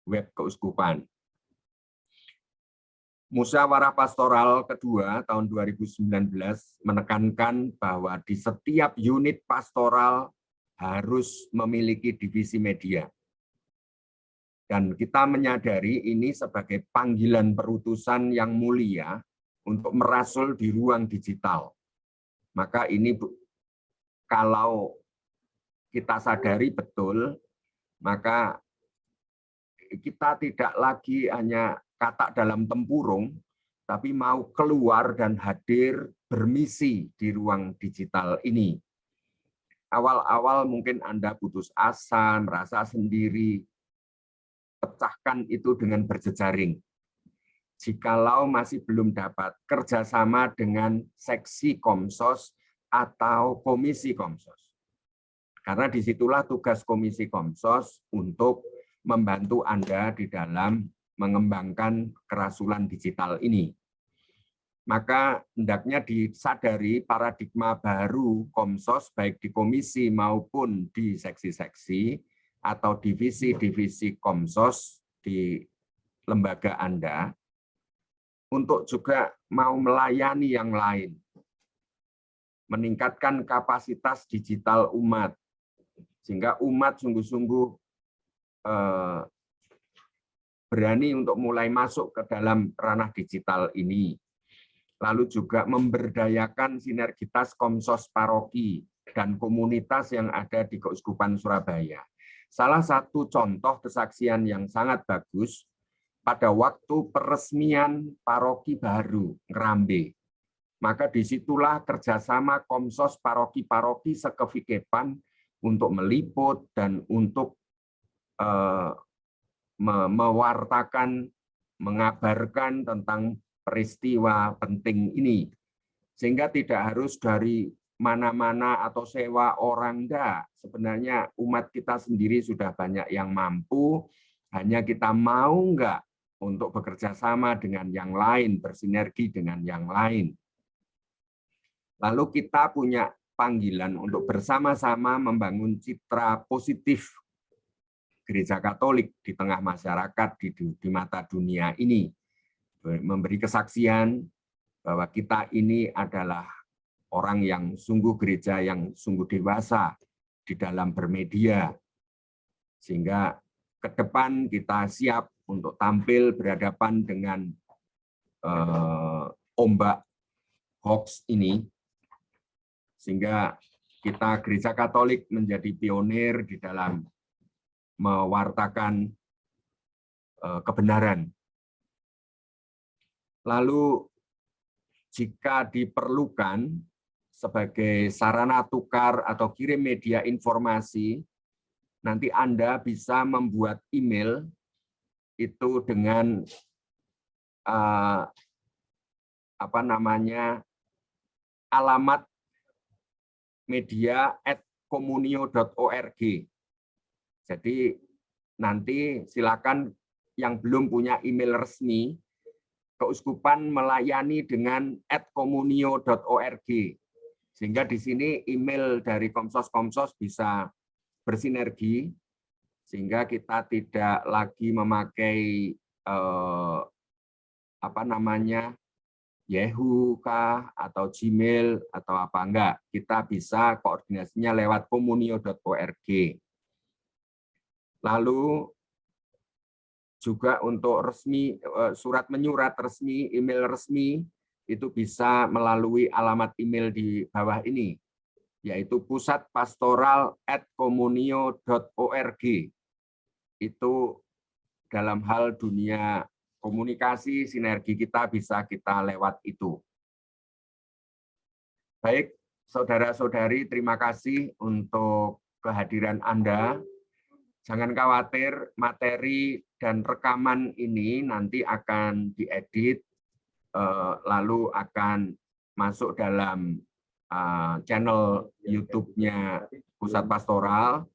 web keuskupan. Musyawarah Pastoral kedua tahun 2019 menekankan bahwa di setiap unit pastoral harus memiliki divisi media. Dan kita menyadari ini sebagai panggilan perutusan yang mulia untuk merasul di ruang digital. Maka ini kalau kita sadari betul, maka kita tidak lagi hanya kata dalam tempurung, tapi mau keluar dan hadir bermisi di ruang digital ini. Awal-awal mungkin Anda putus asa, merasa sendiri, pecahkan itu dengan berjejaring. Jikalau masih belum dapat kerjasama dengan seksi Komsos atau komisi Komsos. Karena disitulah tugas komisi Komsos untuk membantu Anda di dalam mengembangkan kerasulan digital ini. Maka hendaknya disadari paradigma baru Komsos, baik di komisi maupun di seksi-seksi atau divisi-divisi Komsos di lembaga Anda, untuk juga mau melayani yang lain, meningkatkan kapasitas digital umat, sehingga umat sungguh-sungguh berani untuk mulai masuk ke dalam ranah digital ini. Lalu juga memberdayakan sinergitas Komsos paroki dan komunitas yang ada di Keuskupan Surabaya. Salah satu contoh kesaksian yang sangat bagus pada waktu peresmian paroki baru Ngerambe. Maka disitulah kerjasama Komsos paroki-paroki sekevikepan untuk meliput dan untuk mewartakan, mengabarkan tentang peristiwa penting ini. Sehingga tidak harus dari mana-mana atau sewa orang, enggak. Sebenarnya umat kita sendiri sudah banyak yang mampu, hanya kita mau enggak untuk bekerja sama dengan yang lain, bersinergi dengan yang lain. Lalu kita punya panggilan untuk bersama-sama membangun citra positif Gereja Katolik di tengah masyarakat di mata dunia ini. Memberi kesaksian bahwa kita ini adalah orang yang sungguh gereja yang sungguh dewasa di dalam bermedia. Sehingga ke depan kita siap untuk tampil berhadapan dengan ombak hoax ini. Sehingga kita Gereja Katolik menjadi pionir di dalam mewartakan kebenaran. Lalu jika diperlukan sebagai sarana tukar atau kirim media informasi, nanti Anda bisa membuat email itu dengan alamat media@komunio.org. Jadi nanti silakan yang belum punya email resmi, Keuskupan melayani dengan @komunio.org. Sehingga di sini email dari komsos-komsos bisa bersinergi, sehingga kita tidak lagi memakai Yahoo kah atau Gmail atau apa enggak. Kita bisa koordinasinya lewat komunio.org. Lalu juga untuk resmi, surat menyurat resmi, email resmi, itu bisa melalui alamat email di bawah ini, yaitu pusatpastoral@komunio.org. Itu dalam hal dunia komunikasi, sinergi kita bisa kita lewat itu. Baik, saudara-saudari, terima kasih untuk kehadiran Anda. Jangan khawatir, materi dan rekaman ini nanti akan diedit, lalu akan masuk dalam channel YouTube-nya Pusat Pastoral,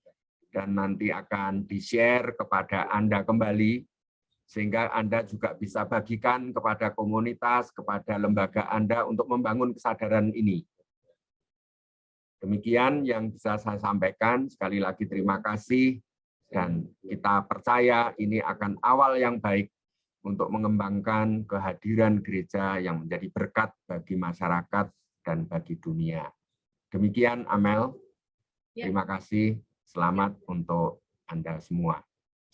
dan nanti akan di-share kepada Anda kembali, sehingga Anda juga bisa bagikan kepada komunitas, kepada lembaga Anda untuk membangun kesadaran ini. Demikian yang bisa saya sampaikan. Sekali lagi terima kasih, dan kita percaya ini akan awal yang baik untuk mengembangkan kehadiran gereja yang menjadi berkat bagi masyarakat dan bagi dunia. Demikian, Amel. Terima kasih. Selamat untuk Anda semua.